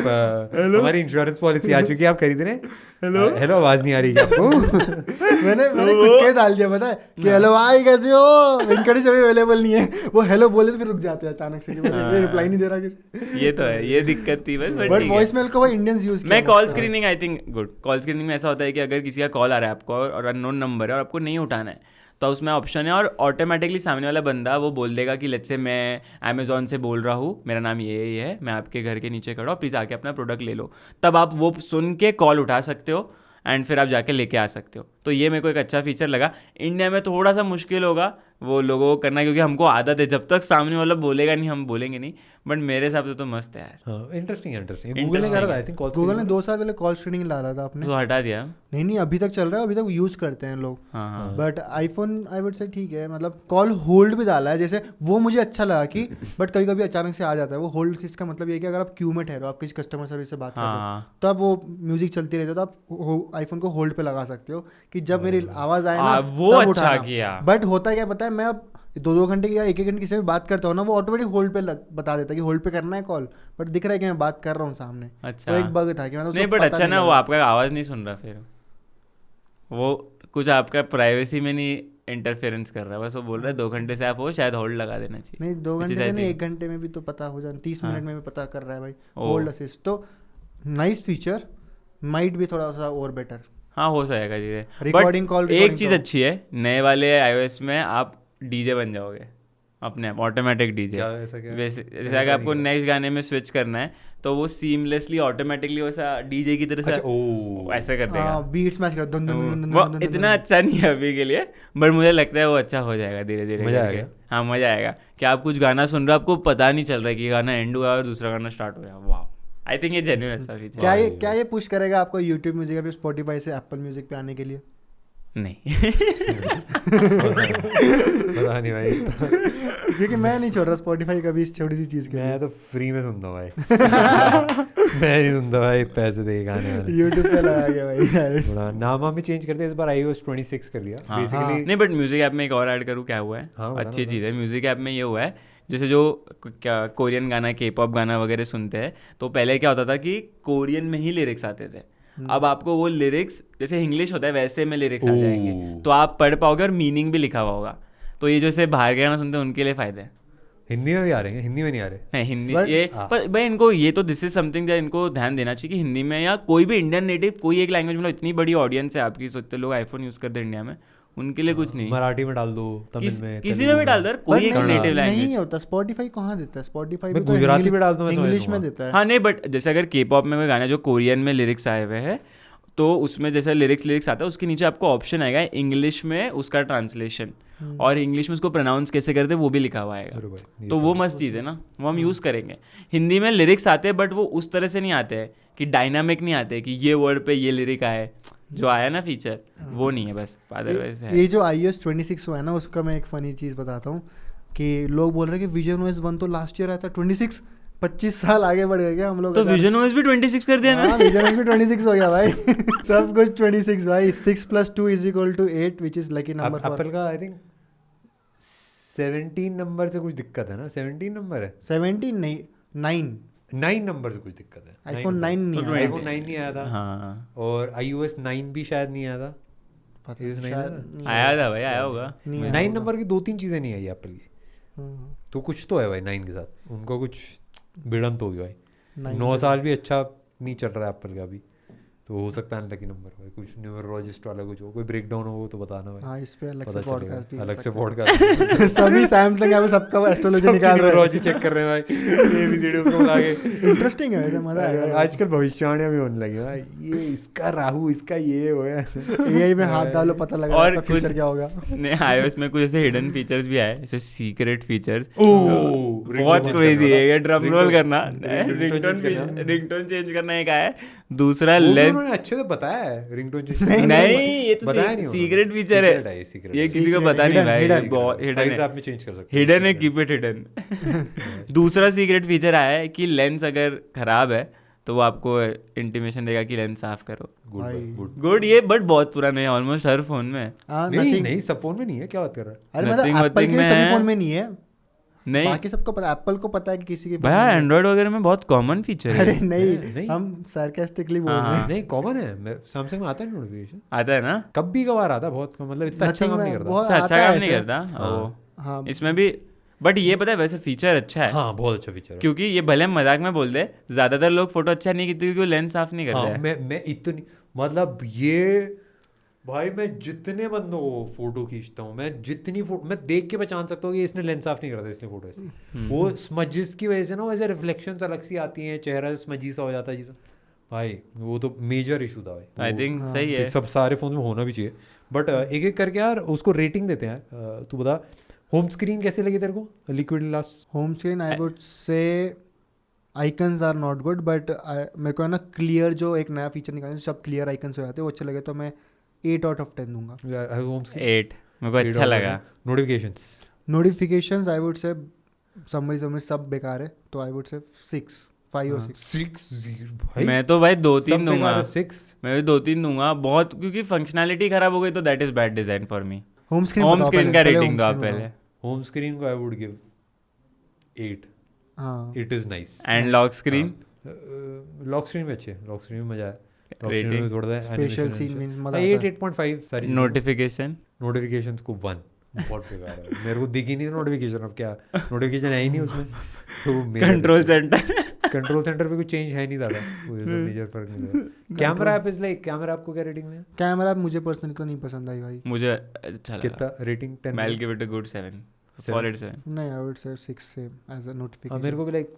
हमारी इंश्योरेंस पॉलिसी आ चुकी है, आप खरीद रहे हैं? हेलो आवाज़ नहीं आ रही है आपको? मैंने खुद के डाल दिया पता है कि हेलो भाई कैसे हो, वेंकटेश अभी अवेलेबल नहीं है, वो हेलो बोले तो फिर रुक जाते हैं अचानक से, ये रिप्लाई नहीं दे रहा। ये तो है, ये दिक्कत थी बस। बट वॉइस मेल को वो इंडियंस यूज मैं call screening I think good. Call screening में ऐसा होता है कि अगर किसी का कॉल आ रहा है आपको और अननोन नंबर है और आपको नहीं उठाना है, तो उसमें ऑप्शन है और ऑटोमेटिकली सामने वाला बंदा वो बोल देगा कि लेट्स से मैं अमेजोन से बोल रहा हूँ, मेरा नाम ये है, मैं आपके घर के नीचे खड़ा हूँ, प्लीज़ आके अपना प्रोडक्ट ले लो। तब आप वो सुन के कॉल उठा सकते हो एंड फिर आप जाके लेके आ सकते हो। तो ये मेरे को एक अच्छा फीचर लगा। इंडिया में थोड़ा सा मुश्किल होगा वो लोगों को करना, क्योंकि हमको आदत है, जब तक सामने वाला बोलेगा नहीं हम बोलेंगे नहीं, बट मेरे हिसाब से तो मस्त है यार। हाँ इंटरेस्टिंग गूगल ने करा था आई थिंक गूगल ने 2 साल पहले कॉल स्क्रीनिंग डाला था आपने, तो हटा दिया। नहीं अभी तक चल रहा है, अभी तक यूज़ करते हैं लोग। हाँ बट आईफोन आई वुड से ठीक है, मतलब कॉल होल्ड भी डाला है, जैसे वो मुझे अच्छा लगा कि बट कभी कभी अचानक से आ जाता है वो होल्ड। इसका मतलब ये है कि अगर आप क्यू में ठहरो, आप किसी कस्टमर सर्विस से बात कर रहे हो, हाँ तो आप वो म्यूजिक चलती रहती है, तो आप आईफोन को होल्ड पे लगा सकते हो कि जब मेरी आवाज़ आए ना वो तब अच्छा उठाना। किया। बट होता क्या पता है, मैं अब 2-2 घंटे या 1-1 घंटे किसी से भी बात करता हूँ ना, वो ऑटोमेटिक होल्ड पे बता देता है कि होल्ड पे करना है कॉल, बट दिख रहा है कि मैं बात कर रहा हूँ सामने। अच्छा तो एक बग था कि मतलब नहीं, उसको बट पता अच्छा नहीं ना, वो लगा। आपका आवाज़ नहीं सुन रहा, फिर वो कुछ आपका प्राइवेसी में नहीं इंटरफेरेंस कर रहा है, बस वो बोल रहा है 2 घंटे से आप हो, शायद होल्ड लगा देना चाहिए। नहीं 2 Which घंटे is, से I नहीं, think- 1 घंटे में भी तो पता हो जाए, 30 हाँ। मिनट में भी पता कर रहा है भाई ओ। Hold assist. तो नाइस फीचर, माइट भी थोड़ा सा और बेटर। हाँ हो जाएगा धीरे। Recording बट call, एक recording चीज़ तो- अच्छी है, नए वाले iOS में आप डीजे बन जाओगे अपने आप, ऑटोमेटिक डीजे। क्या ऐसा क्या है? जैसे मैंने अगर तो आपको नहीं नेक्स्ट गाने में स्विच करना है तो वो सीमलेसली ऑटोमेटिकली वैसा डीजे की तरह से अच्छा ओ ऐसा कर देगा। हाँ बीट्स मैच कर धुन धुन धुन धुन वो धुन धुन इतना अच्छा नहीं है अभी के लिए, बट मुझे लगता है वो अच्छा हो जाएगा धीरे धीरे मजा करके। आएगा। हाँ मजा आएगा कि आप कुछ गाना सुन रहे हो, आपको पता नहीं चल रहा है कि गाना एंड हुआ और दूसरा गाना स्टार्ट हुआ। वाह, आई थिंक ये जेन्युइन ऐसा फीचर क्या ये पुश करेगा आपको यूट्यूब म्यूजिक या फिर स्पॉटिफाई से एप्पल म्यूजिक पे आने के लिए? नहीं। पता नहीं भाई क्योंकि मैं नहीं छोड़ रहा स्पॉटिफाई कभी इस छोटी सी चीज़ के लिए। मैं तो फ्री में सुनता हूँ भाई मैं नहीं सुनता भाई पैसे दे के गाने वाले यूट्यूब पे लगा गया भाई। थोड़ा नाम वाम भी चेंज करते इस बार iOS 26 कर दिया हाँ, बेसिकली। नहीं बट म्यूजिक ऐप में एक और ऐड करूँ क्या हुआ है? हाँ, बताना, अच्छी बताना। चीज़ है म्यूजिक ऐप में, ये हुआ है जैसे जो क्या कोरियन गाना, के पॉप गाना वगैरह सुनते हैं, तो पहले क्या होता था कि कोरियन में ही लिरिक्स आते थे। अब आपको वो लिरिक्स जैसे इंग्लिश होता है वैसे में लिरिक्स आ जाएंगे, तो आप पढ़ पाओगे और मीनिंग भी लिखा हुआ होगा। तो ये जैसे बाहर के गाना सुनते हैं उनके लिए फ़ायदा है। हिंदी में भी आ रहे हैं, हिंदी में नहीं आ रहे। नहीं हिंदी But- ये हाँ। पर भाई इनको ये तो दिस इज समथिंग दैट इनको ध्यान देना चाहिए कि हिंदी में या कोई भी इंडियन नेटिव कोई एक लैंग्वेज, मतलब इतनी बड़ी ऑडियंस है आपकी, सोचते लोग आईफोन यूज़ करते हैं इंडिया में, उनके लिए कुछ नहीं। मराठी में डाल दो, तमिल में, किसी तेलुगु में भी डाल दो, कोई एक But नेटिव नहीं लैंग्वेज। होता, स्पॉटिफाई कहाँ देता है? स्पॉटिफाई मैं गुजराती में डाल दूं, मैं समझ इंग्लिश में लूंगा। देता है। हाँ नहीं बट जैसे अगर के पॉप में कोई गाना जो कोरियन में लिरिक्स आए हुए हैं, तो उसमें जैसे लिरिक्स आता है उसके नीचे आपको ऑप्शन आएगा इंग्लिश में उसका ट्रांसलेशन, और इंग्लिश में उसको प्रोनाउंस कैसे करते हैं वो भी लिखा हुआ अरे आएगा। भाई, ये तो वो मस्त चीज़ है ना, वो हम यूज़ करेंगे। हिंदी में लिरिक्स आते हैं बट वो उस तरह से नहीं आते हैं कि डायनामिक नहीं आते कि ये वर्ड पे ये लिरिक आए, जो आया ना फीचर वो नहीं है, बस अदरवाइज है। ये जो iOS 26 हुआ है ना, उसका मैं एक फ़नी चीज़ बताता हूँ कि लोग बोल रहे हैं कि विजन OS 1 तो लास्ट ईयर आया था, 26 25 साल आगे बढ़ गए क्या हम लोग? तो विजन OS भी 26 कर दिया ना। विजन OS भी 26 हो गया भाई। सब कुछ 26 भाई। 6 + 2 = 8 which is lucky number for Apple का आई थिंक 17 नंबर से कुछ दिक्कत है ना, 17 नंबर है, 17 नहीं 9 9 नंबर से कुछ दिक्कत है। आईफोन 9 नहीं तो आया। आईफोन 9 नहीं आया था, हाँ और iOS 9 भी शायद नहीं आया था। पता iOS नहीं, 9 शायद आया नहीं आया था भाई, आया होगा। नहीं आया 9 होगा। नंबर की 2-3 चीज़ें नहीं आई एप्पल की, हम्म, तो कुछ तो है भाई 9 के साथ, उनको कुछ भिड़ंत होगी भाई। 9 9 साल भी अच्छा नहीं चल रहा है एप्पल का भी, तो हो सकता है अनलकी नंबर भाई, कुछ न्यूमरोलॉजिस्ट वाला कुछ हो, कोई ब्रेकडाउन हो तो बताना भाई, हाँ इस पे अलग पता से पॉडकास्ट भी चलेगा, कर अलग से सकते पॉडकास्ट हैं। सभी सैमसंग यहाँ पे सबका एस्ट्रोलॉजी निकाल रहे न्यूमरोलॉजी चेक कर रहे हैं भाई, ABCD उसको बुला के। हैं। इंटरेस्टिंग है वैसे, मजा आएगा। आजकल भविष्यवाणियां भी होने लगी भाई, ये इसका राहु, इसका ये हो है। AI में हाथ डालो पता लगा और आपका फ्यूचर कुछ- क्या होगा। नहीं iOS में कुछ ऐसे हिडन फीचर्स भी आए, जैसे सीक्रेट फीचर्स। ओह, बहुत ringtone क्रेजी change है ये, ड्रम रोल ringtone- करना, ringtone change करना। रिंगटोन चेंज करना एक आया है, दूसरा वो भी लेंथ। उन्होंने अच्छे से बताया है, रिंगटोन चेंज नहीं ये तो बताया नहीं उन्होंने। सीक्रेट फीचर Secret है, ये secret ये है। किसी को Secret, पता नहीं hidden, भाई, hidden। बहुत हिडन Files है। आप में चेंज कर सकते हो। हिडन है, कीप इट हिडन। दूसरा सीक्रेट फीचर आया है कि लेंस अगर खराब है तो वो आपको इंटीमेशन देगा कि लेंस साफ करो। गुड भाई। गुड। गुड, ये बट बहुत पुराना है, ऑलमोस्ट हर फोन में है। नहीं nothing- नहीं, सब फोन में नहीं है, क्या बात कर रहा है? अरे मतलब nothing एप्पल के में सभी है। फोन में नहीं है, नहीं बाकी सबको पता, एप्पल को पता है कि किसी के phone भैया में है। एंड्रॉइड वगैरह में बहुत कॉमन फीचर अरे है। नहीं, नहीं। हम sarcastically बोल हाँ, रहे हैं। हाँ। नहीं कॉमन है, सैमसंग में आता है नोटिफिकेशन, आता है ना, कभी कभार आता है, बहुत कम, मतलब इतना अच्छा Nothing काम में नहीं करता। बहुत अच्छा आता है काम नहीं ऐसे। करता वो। हाँ इसमें भी बट ये पता है वैसे फीचर अच्छा है, हाँ बहुत अच्छा फीचर है। क्योंकि ये भले हम मजाक में बोल दे, ज्यादातर लोग फोटो अच्छा नहीं खींचते क्योंकि वो लेंस साफ नहीं करते हाँ हैं। मैं इतनी, मतलब ये भाई मैं जितने बंदों को फोटो खींचता हूँ, मैं जितनी फोटो मैं देख के पहचान सकता हूँ कि इसने लेंस साफ नहीं करता, इसलिए फोटो ऐसे वो स्मजिस की वजह से ना वैसे रिफ्लेक्शंस अलग सी आती हैं, चेहरा स्मजी सा हो जाता है जी, भाई वो तो मेजर इशू था भाई। आई वो थिंक सही है। सब सारे फोन में होना भी चाहिए, बट एक एक करके यार उसको रेटिंग देते हैं। तू बता, होम स्क्रीन कैसे लगी तेरे को liquid glass? Home screen I would say icons are not good, but मेरे को है ना क्लियर जो एक नया फीचर निकाला सब क्लियर आइकन्स हो जाते हैं वो अच्छे लगे, तो मैं 8 आउट ऑफ 10 दूंगा। होम स्क्रीन 8 मेरे को अच्छा लगा। नोटिफिकेशंस नोटिफिकेशंस आई वुड से समरी सब बेकार है, तो आई वुड से 5 और 6। 6 भाई मैं तो भाई 2-3 दूंगा। 6 मैं भी 2-3 दूंगा बहुत, क्योंकि फंक्शनैलिटी खराब हो गई तो that is bad design for me. Home screen home screen का रेटिंग दो आप पहले। होम स्क्रीन को आई वुड गिव 8। हाँ it is nice. And lock screen lock screen भी अच्छे है, लॉक स्क्रीन में मजा है। Lock screen Rating? में थोड़ा स्पेशल सीन मींस मजा आता 8 है। 8.5 सारी नोटिफिकेशन नोटिफिकेशंस को 1 बहुत बेकार है। मेरे को दिख ही नहीं नोटिफिकेशन, अब क्या नोटिफिकेशन है ही नहीं उसमें तो कंट्रोल सेंटर कंट्रोल सेंटर पे कुछ चेंज है नहीं ज़्यादा, कोई ऐसा मेजर फर्क नहीं है। Camera app is like, camera आपको क्या रेटिंग है? कैमरा मुझे पर्सनली तो नहीं पसंद आई भाई। मुझे अच्छा लगा। कितना rating? 10? I'll give it a good 7 solid 7। नहीं आई वुड से 6 सेम एज अ नोटिफिकेशन। मेरे को भी लाइक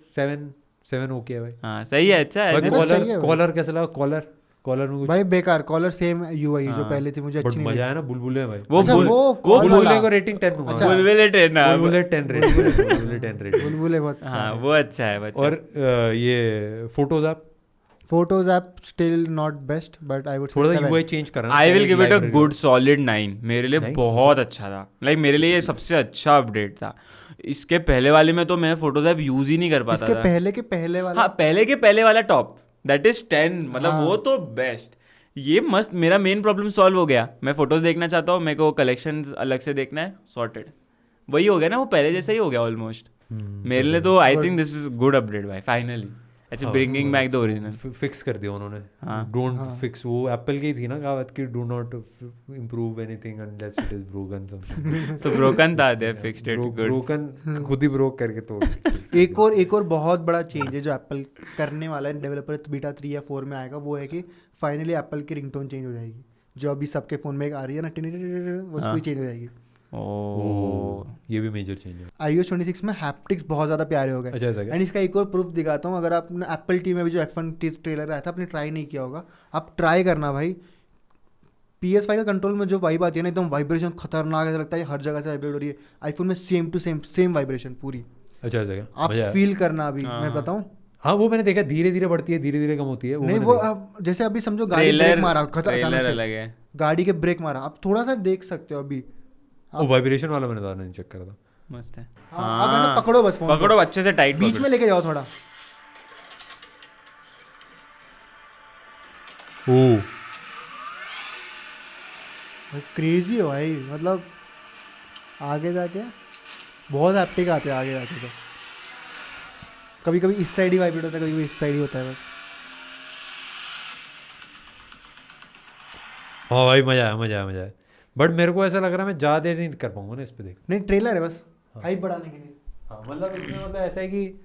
7 ओके है भाई। हाँ सही है, अच्छा है। बट तो चाहिए भाई। कॉलर कैसा लगा? कॉलर में कुछ भाई बेकार कॉलर सेम यूआई जो हाँ। पहले थी मुझे बट अच्छी नहीं मजा लगी। है ना बुलबुले भाई। वो अच्छा, बुल- वो वो कॉल बुलबुले वाला। को रेटिंग 10 दूंगा। अच्छा। बुलबुले 10 ना। बुलबुले 10 रेटिंग, बुलबुले 10 रेटिंग। बुलबुले बहुत। हाँ वो अच्छा है बच्चा। और ये photos app photos app still not best, but I would थोड़ा सा 7। यूआई चेंज करना। I will give it a good solid 9। मेरे लिए 9? बहुत अच्छा था, लाइक मेरे लिए ये सबसे अच्छा अपडेट था। इसके पहले वाले में तो मैं फोटोज ऐप यूज ही नहीं कर पाता इसके था। पहले के पहले वाला हाँ पहले के पहले वाला टॉप, दैट इज 10, मतलब हाँ। वो तो बेस्ट। ये मस्त, मेरा मेन प्रॉब्लम सॉल्व हो गया। मैं फोटोज देखना चाहता हूँ, मेरे को कलेक्शन अलग से देखना है, सॉर्टेड वही हो गया ना, वो पहले जैसा ही हो गया ऑलमोस्ट। मेरे लिए तो I think this is good update भाई, फाइनली अच्छा bringing back the original. Fix कर दिया उन्होंने। हाँ। डोंट हाँ। फिक्स, वो एप्पल की थी ना कहावत कि do not improve anything unless it is broken. तो ब्रोकन था, दे फिक्स्ड इट, गुड। ब्रोकन खुद ही ब्रोक करके तोड़। एक और बहुत बड़ा चेंज है जो एप्पल करने वाला है, डेवलपर बीटा 3 या 4 में आएगा, वो है कि फाइनली एप्पल की रिंगटोन चेंज हो जाएगी। जो अभी सबके फ़ोन में एक आ रही है ना, वो हाँ। भी चेंज हो जाएगी। ओह ये भी मेजर चेंज है। iOS 26 में हैप्टिक्स बहुत ज़्यादा प्यारे हो गए। अच्छा ऐसा क्या? एंड इसका एक और प्रूफ दिखाता हूँ, अगर आपने एप्पल टी में भी जो F1 ट्रेलर आया था आपने ट्राई नहीं किया होगा, आप ट्राई करना भाई। PS5 का कंट्रोल में जो वाइब आती है ना, एकदम वाइब्रेशन खतरनाक ऐसा लगता है हर जगह से वाइब्रेट हो रही है। आईफोन में सेम टू सेम वाइब्रेशन पूरी, अच्छा ऐसा क्या? आप मजा आया? फील करना अभी। हाँ। मैं बताऊँ हाँ वो मैंने देखा, धीरे धीरे बढ़ती है, धीरे धीरे कम होती है। नहीं मैंने वो देखा। आप जैसे अभी समझो गाड़ी ब्रेक मारा अचानक ट्रेलर से, अलग है। गाड़ी के ब्रेक मारा, आप थोड़ा सा देख सकते हो अभी। वो वाइब्रेशन वाला मैंने ज़्यादा नहीं चेक करा था। मस्त है। हाँ, आप है ना पकड़ो बस फोन को। पकड़ो अच्छे से टाइट बीच में लेके जाओ थोड़ा। ओह क्रेजी है भाई, मतलब आगे जाके बहुत हैप्टिक आते हैं आगे जाके। तो कभी कभी इस साइड ही वाइब्रेट होता है, कभी कभी इस साइड ही होता है बस। हाँ भाई मजा है। बट मेरे को ऐसा लग रहा है मैं ज़्यादा देर नहीं कर पाऊंगा ना इस पे देख। नहीं ट्रेलर है बस, हाइप बढ़ाने के लिए। हाँ मतलब इसमें मतलब ऐसा है कि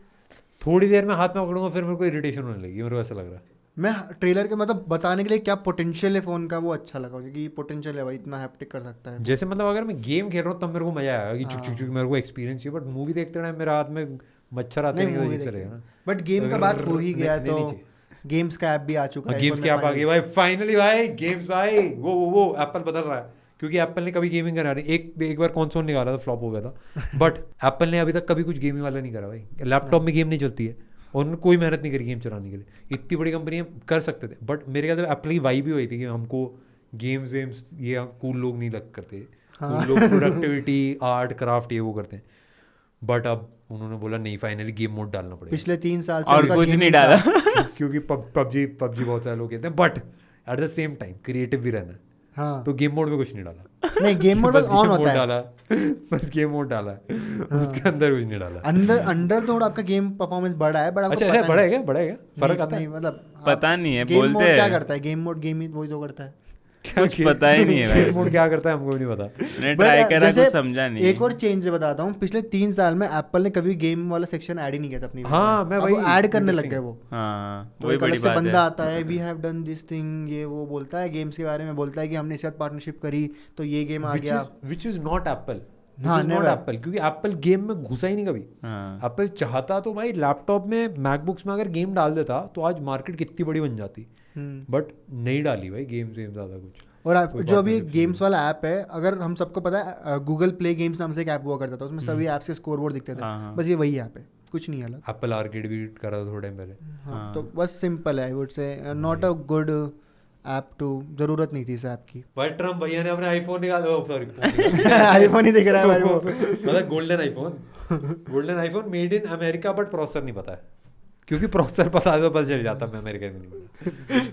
थोड़ी देर में हाथ में पकड़ूंगा फिर मेरे को इरिटेशन होने लगी, मेरे को ऐसा लग रहा है। मैं ट्रेलर के मतलब बताने के लिए क्या पोटेंशियल है फ़ोन का, वो अच्छा लगा क्योंकि ये पोटेंशियल है भाई, इतना हैप्टिक कर सकता है। जैसे मतलब अगर मैं गेम खेल रहा हूँ तब मेरे को मजा आएगा कि चुक चुक हाँ। चुक मेरे को एक्सपीरियंस चाहिए। बट मूवी देखते टाइम मेरे हाथ में मच्छर आते नहीं नहीं मूवी तो देखते चलेगा ना। बट गेम का बात हो ही गया नहीं- तो नहीं चाहिए। गेम्स का ऐप भी आ चुका है। गेम्स की ऐप आ गई भाई फाइनली भाई। गेम्स भाई वो एप्पल बदल रहा है, क्योंकि एप्पल ने कभी गेमिंग करा नहीं। एक बार कंसोल निकाला था, फ्लॉप हो गया था। बट एप्पल ने अभी तक कभी कुछ गेमिंग वाला नहीं करा भाई। लैपटॉप में गेम नहीं चलती है और उन्होंने कोई मेहनत नहीं करी गेम चलाने के लिए। इतनी बड़ी कंपनी कर सकते थे, बट मेरे ख्याल से एप्पल की वाइब भी हुई थी कि हमको गेम्स वेम्स ये कूल लोग नहीं लग करते। हाँ। कूल लोग प्रोडक्टिविटी आर्ट क्राफ्ट ये वो करते हैं। बट अब उन्होंने बोला नहीं, फाइनली गेम मोड डालना पड़ेगा। पिछले 3 साल से और उनका कुछ gaming नहीं का- डाला। क्योंकि पबजी बहुत सारे लोग कहते हैं, but at the same time creative भी रहना है। हाँ तो गेम मोड में कुछ नहीं डाला। नहीं गेम मोड बस बस ऑन game होता mode है। डाला, बस गेम मोड डाला है। उसके अंदर कुछ नहीं डाला। अंदर थोड़ा आपका गेम परफॉर्मेंस बढ़ा है, बड़ा अच्छा ऐसा बढ़ेगा फर्क आता है? मतलब पता नहीं है, गेम बोलते मोड क्या हैं। करता है, गेम मोड गेम ही वही तो करता है। कुछ पता ही नहीं है भाई। गेम मोड क्या करता है हमको भी नहीं पता। मैंने But, ट्राई करा, जैसे कुछ समझा नहीं। एक और चेंज बताता हूँ, पिछले 3 साल में एप्पल ने कभी गेम वाला सेक्शन ऐड ही नहीं किया था अपनी हाँ, मैं वही ऐड करने लग interesting। गए वो। हाँ तो वही एक बड़ी अलग से बात बंदा है। आता है, we have done this thing, ये वो बोलता है गेम्स के बारे में, बोलता है कि हमने इसके साथ पार्टनरशिप करी तो ये गेम आ गया। Which is not Apple. हाँ, नॉट never। एप्पल, क्योंकि एप्पल गेम में घुसा ही नहीं कभी। हाँ एप्पल चाहता तो भाई लैपटॉप में मैकबुक्स में अगर गेम डाल देता तो आज मार्केट कितनी बड़ी बन जाती। बट नहीं डाली भाई गेम्स ज़्यादा कुछ। और कोई जो अभी partnership गेम्स वाला ऐप है, अगर हम सबको पता है गूगल प्ले गेम्स नाम से एक ऐप हुआ करता था, उसमें सभी ऐप्स के स्कोर बोर्ड दिखते थे, हाँ। बस ये वही ऐप है, कुछ नहीं अलग। एप्पल आर्केड भी करा था थोड़े टाइम पहले। हाँ, तो बस सिंपल है, I would say not a good app too, जरूरत नहीं थी इस ऐप की। भाई ट्रम्प भैया ने अपने आईफोन निकाला, सॉरी आईफोन ही दिख रहा है भाई वो। मतलब golden iPhone made in America, but processor नहीं पता है, क्योंकि प्रोसेसर पता है तो पता चल जाता, मैं अमेरिका में नहीं पता।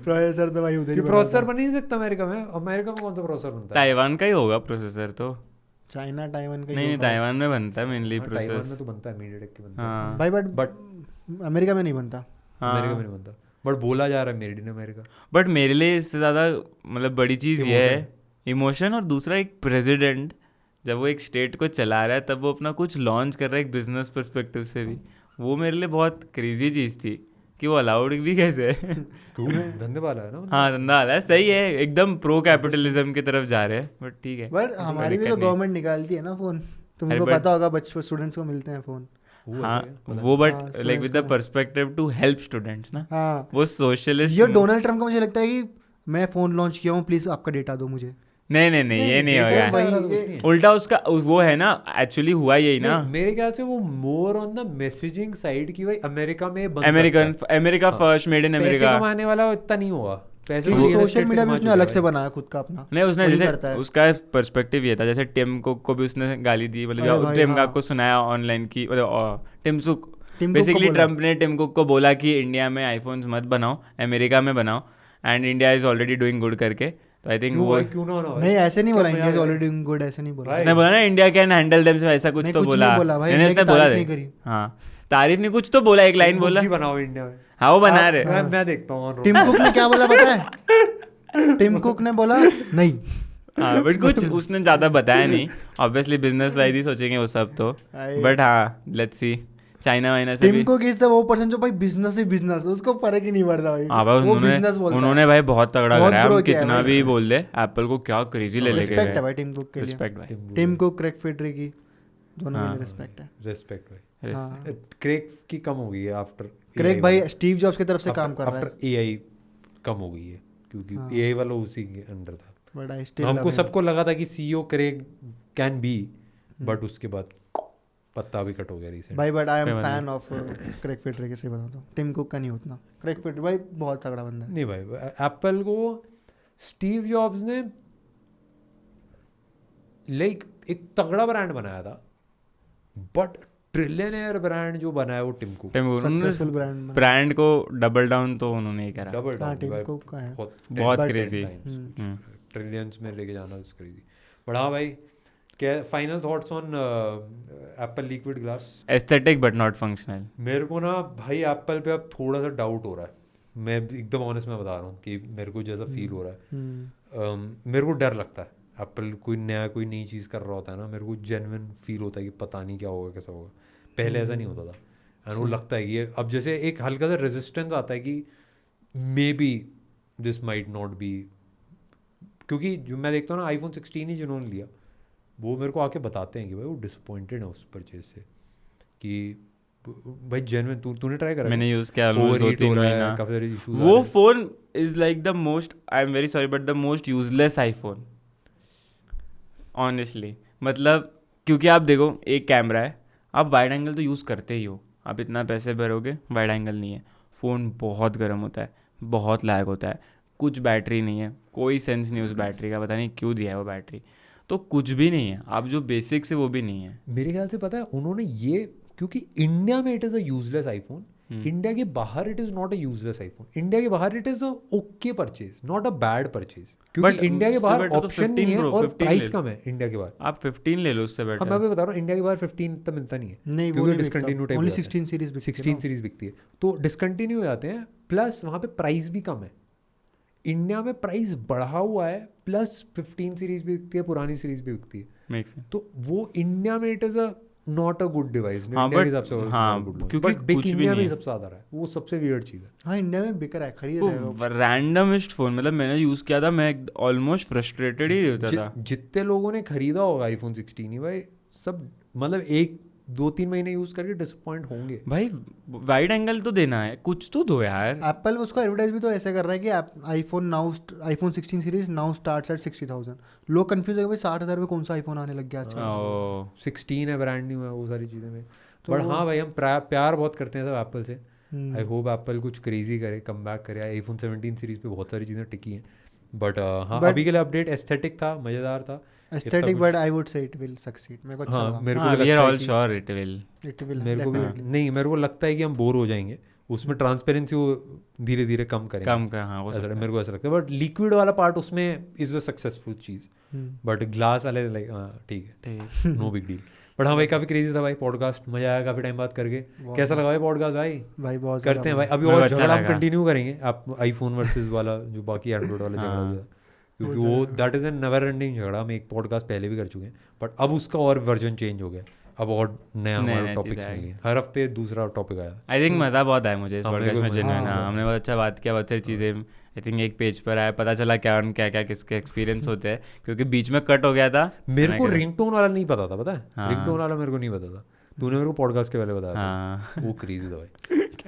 प्रोसेसर तो भाई उधर ही प्रोसेसर बन ही नहीं सकता अमेरिका में कौन सा प्रोसेसर बनता है? ताइवान का ही होगा प्रोसेसर तो। चाइना ताइवान का नहीं, ताइवान में बनता है मेनली हाँ, ताइवान में प्रोसेस। तो बनता है, मीडियाटेक की बनता है हाँ भाई, बट बट अमेरिका में नहीं बनता। अमेरिका में नहीं बनता, बट बोला जा रहा है मेड इन अमेरिका। बट मेरे लिए इससे ज़्यादा मतलब बड़ी चीज़ ये है इमोशन, और दूसरा एक प्रेसिडेंट जब वो एक स्टेट को चला रहा है तब वो अपना कुछ लॉन्च कर रहा है एक बिजनेस पर्सपेक्टिव से भी, वो मेरे लिए बहुत क्रेजी चीज़ थी कि वो अलाउड भी कैसे है। धंधे वाला है ना। हाँ, धंधा वाला है, सही है, एकदम प्रो कैपिटलिज्म की तरफ जा रहे हैं, बट ठीक है। बट हमारी भी तो गवर्नमेंट निकालती है ना फोन, तुमको पता होगा, बच्चों स्टूडेंट्स को मिलते हैं फोन। हाँ वो, but like with the perspective to help students ना। हाँ, वो सोशलिस्ट। ये डोनाल्ड ट्रम्प का मुझे लगता है कि मैं फोन लॉन्च किया हूँ, प्लीज आपका डेटा दो मुझे। नहीं, ये नहीं होगा, उल्टा उसका वो है ना, एक्चुअली हुआ यही ना। मेरे ख्याल से वो more on the messaging side की भाई अमेरिका में अमेरिका फर्स्ट, मेड इन पैसे अमेरिका। कमाने वाला इतना नहीं होगा, पैसे सोशल मीडिया में उसने अलग से बनाया खुद का अपना। नहीं, उसने वही जैसे करता है। उसका पर्सपेक्टिव ये था, जैसे टिम कुक को भी उसने गाली दी, मतलब टिम कुक को सुनाया ऑनलाइन की, मतलब टिम कुक बेसिकली ट्रम्प ने टिम कुक को बोला कि इंडिया में आईफोन्स मत बनाओ, अमेरिका में बनाओ, and India is already doing good करके। तो आई थिंक वो क्यों ना होना नहीं, ऐसे नहीं बोला, India is already doing good, ऐसे नहीं बोला। उसने बोला ना इंडिया कैन हैंडल देम, ऐसा कुछ तो बोला। मैंने उसने बोला हाँ, तारीफ नहीं, कुछ तो बोला, एक लाइन बोला, बनाओ इंडिया में। हाँ वो बना रहे। मैं देखता हूँ टिम कुक ने क्या बोला पता है? टिम कुक ने बोला नहीं। हाँ, बट कुछ उसने ज़्यादा बताया नहीं, ऑब्वियसली बिजनेस वाइज ही सोचेंगे वो सब तो, बट हाँ लेट्स सी, चाइना वाइना से भी। टिम कुक इज द वो पर्सन जो भाई बिजनेस ही बिजनेस, उसको फर्क ही नहीं पड़ता भाई। हाँ भाई, वो बिजनेस बोलता है। उन्होंने भाई बहुत तगड़ा बहुत करा है, grow हम किया है कितना भाई। भी बोल दे, एप्पल को क्या क्रेजी ले लेके रिस्पेक्ट है गए। भाई टिम कुक के लिए। रिस्पेक्ट भाई, टिम कुक, क्रेग फेडरी की दोनों के हाँ। लिए रिस्पेक्ट है। रेस्पेक्ट भाई। हाँ। क्रेग की कम हो गई है आफ्टर क्रेग भाई स्टीव जॉब्स की तरफ से काम कर रहा है, आफ्टर एआई कम हो गई है, क्योंकि एआई वाला उसी के अंडर था। बट आई स्टिल हमको सबको लगा था कि CEO Craig can be, but उसके बाद पत्ता भी कट हो गया रिसेंट भाई। But I am fan of Craig Federighi के, से बताता हूँ, टिम कुक का नहीं उतना। क्रेग फेडरी भाई बहुत तगड़ा बंदा है। नहीं भाई, एप्पल को स्टीव जॉब्स ने लाइक एक तगड़ा ब्रांड बनाया था, बट ट्रिलियनेयर ब्रांड जो बना है वो Tim Cook. Successful brand brand को डबल डाउन तो उन्होंने ही करा, डबल हाँ, डाउन टिम कुक का है बहुत क्रेजी। ट्रिलियंस में लेके जाना इज क्रेजी। बट हाँ भाई, क्या final thoughts on Apple liquid glass? Aesthetic but not functional. मेरे को ना भाई एप्पल पे अब थोड़ा सा डाउट हो रहा है, मैं एकदम ऑनेस्ट में बता रहा हूँ कि मेरे को जैसा फील हो रहा है, मेरे को डर लगता है एप्पल कोई नई चीज़ कर रहा होता है ना, मेरे को जेन्युइन फील होता है कि पता नहीं क्या होगा, कैसा होगा। पहले ऐसा नहीं होता था, एंड वो लगता है कि ये अब जैसे एक हल्का सा रेजिस्टेंस आता है कि may be this might not be, क्योंकि जो मैं देखता हूँ ना आईफोन 16 ही जिन्होंने लिया वो मेरे को आके बताते हैं कि भाई वो डिसअपॉइंटेड है उस परचेज से, कि भाई जेन्युइन तूने ट्राई करा? मैंने यूज़ किया ऑलमोस्ट 2-3 महीना। काफ़ी सारे इश्यूज वो phone is like the most, I am very sorry but the most useless iPhone honestly. मतलब क्योंकि आप देखो, एक कैमरा है, आप वाइड एंगल तो यूज़ करते ही हो, आप इतना पैसे भरोगे, वाइड एंगल नहीं है, फ़ोन बहुत गर्म होता है, बहुत लैग होता है, कुछ बैटरी नहीं है, कोई सेंस नहीं उस बैटरी का, पता नहीं क्यों दिया है वो बैटरी, तो कुछ भी नहीं है, आप जो बेसिक्स है वो भी नहीं है। मेरे ख्याल से पता है उन्होंने ये, क्योंकि इंडिया में it is a useless iPhone, India के बाहर it is not a useless iPhone, India के बाहर it is a okay purchase, not a bad purchase, क्योंकि इंडिया के बाहर ऑप्शन नहीं है और प्राइस कम है इंडिया के बाहर। आप 15 ले लो, उससे बेटर। मैं भी बता रहा हूँ इंडिया के बाहर 15 तो मिलता नहीं है, नहीं, क्योंकि discontinue type, only 16 series 16 series बिकती है, तो डिसकंटिन्यू हो जाते हैं, प्लस वहाँ पे प्राइस भी कम है। इंडिया में प्राइस बढ़ा हुआ है, प्लस 15 सीरीज भी बिकती है, पुरानी सीरीज भी बिकती है, मेक्स सेंस। तो वो इंडिया में it is a not a good device. हाँ, इंडिया के but- हिसाब से हाँ, क्योंकि बिक कुछ भी इंडिया में नहीं ही है। सबसे ज्यादा रहा है, वो सबसे वियर्ड चीज़ है। हाँ, इंडिया में बिक रहा है, खरीद रहे हो। रैंडमिस्ट फ़ोन, मतलब मैंने यूज़ किया था, मैं ऑलमोस्ट फ्रस्ट्रेटेड ही होता था। जितने लोगों ने खरीदा होगा आईफोन 16 ही भाई, सब मतलब एक 2-3 महीने यूज़ करके डिसअपॉइंट होंगे। भाई वाइड एंगल तो देना है, कुछ तो दो यार। एप्पल उसको एडवर्टाइज भी तो ऐसे कर रहा है कि iPhone 16 series now starts at 60,000। लोग कंफ्यूज हो गए 60,000 में कौन सा आईफोन आने लग गया आजकल। ओ 16 है, ब्रांड न्यू है, वो सारी चीज़ें में। तो बट हाँ भाई, हम प्यार बहुत करते हैं सब एप्पल से। हम्म। आई होप एप्पल कुछ क्रेजी करे, कम बैक करे। आईफोन 17 सीरीज पे बहुत सारी चीज़ें टिकी हैं, बट हाँ But- अभी के लिए अपडेट एस्थेटिक था, मज़ेदार था। एस्थेटिक बट आई वुड से इट विल सक्सीड। मेरे को अच्छा हाँ लगा। मेरे को हाँ, भी we are लगता है all कि sure it will। It will मेरे को भी डेफिनेटली। नहीं, मेरे को लगता है कि हम बोर हो जाएंगे उसमें। ट्रांसपेरेंसी वो धीरे धीरे कम करेंगे, कम का, हाँ वो ऐसा मेरे को ऐसा लगता है। बट लिक्विड वाला पार्ट उसमें is a successful cheese, but glass वाले लाइक हाँ ठीक है, ठीक। No big deal. बट हाँ भाई काफ़ी क्रेजी था भाई पॉडकास्ट, मजा आया काफ़ी टाइम बात करके। कैसा लगा भाई पॉडकास्ट भाई? भाई बहुत करते हैं भाई अभी, मेरे और को अच्छा झगड़ा हम लगा। कंटिन्यू करेंगे आप आईफोन वर्सेस वाला जो बाकी एंड्रॉइड वाला झगड़ा हाँ। हुआ था, क्योंकि वो that is an never ending झगड़ा। हम एक पॉडकास्ट पहले भी कर चुके हैं, बट अब उसका और वर्जन चेंज हो गया। अब और नया नए हमारे नए टॉपिक्स चीज़ें मिले हैं, हर हफ्ते दूसरा टॉपिक आया। आई थिंक मज़ा बहुत आया मुझे इस हाँ, मेरे पॉडकास्ट को में मज़ा जेन्युइन। आया। हाँ हमने बहुत अच्छा बात किया, बहुत सारी चीज़ें आई थिंक एक पेज पर आया, पता चला क्या क्या किसके एक्सपीरियंस होते हैं, क्योंकि बीच में कट हो गया था। मेरे को रिंगटोन वाला नहीं पता था, पता है? हाँ। रिंगटोन वाला मेरे को नहीं पता था, तूने मेरे को पॉडकास्ट के पहले बताया था। हाँ वो क्रेजी था भाई।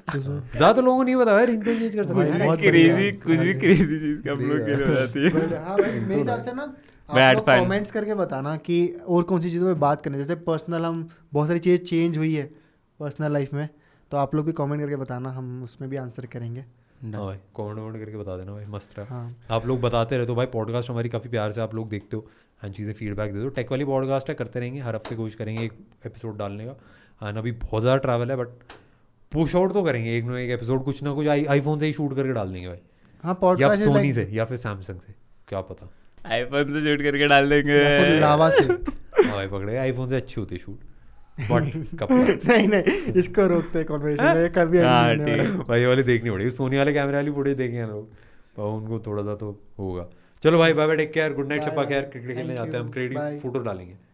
ज़्यादा लोगों को नहीं पता भाई रिंगटोन चेंज कर सकते भाई, हैं। बहुत क्रेजी, कुछ भी क्रेजी चीज़ का हम लोग के लिए हो जाती है। But हाँ भाई, मेरे हिसाब से ना Bad आप लोग fun। कमेंट्स करके बताना कि और कौन सी चीज़ों पे बात करनी है। जैसे पर्सनल हम बहुत सारी चीज़ें चेंज हुई है पर्सनल लाइफ में, तो आप लोग भी कमेंट करके बताना, हम उसमें भी आंसर करेंगे। हाँ भाई कमेंट करके बता देना भाई, मस्त रहा। हाँ आप लोग बताते रहे तो भाई, पॉडकास्ट हमारी काफ़ी प्यार से आप लोग देखते हो, हाँ चीज़ें फीडबैक दे दो। टेक वाली पॉडकास्ट है, करते रहेंगे, हर हफ्ते कोशिश करेंगे एक एपिसोड डालने का। हाँ अभी बहुत ज़्यादा ट्रैवल है, बट पुश आउट तो करेंगे एक ना एक एपिसोड, कुछ ना कुछ आईफोन से ही शूट करके डाल देंगे भाई, हाँ या पॉडकास्ट सोनी से या फिर सैमसंग से, क्या पता। आईफोन से शूट करके डाल देंगे। लावा से। हाँ भाई पकड़े, आईफोन से अच्छी होती शूट, बट कब तक? नहीं नहीं, इसको रोकते हैं कॉन्वर्सेशन में, कभी हाँ, ending नहीं होने वाला। भाई ये वाली देखनी पड़ेगी, सोनी वाले कैमरे वाली फुटेज देखेंगे हम लोग, और उनको थोड़ा सा तो होगा। चलो भाई bye bye, take care, good night, Bye, शप्पा bye. खैर, क्रिकेट खेलने Thank जाते हैं हम, you. Cricket Bye. फोटो डालेंगे।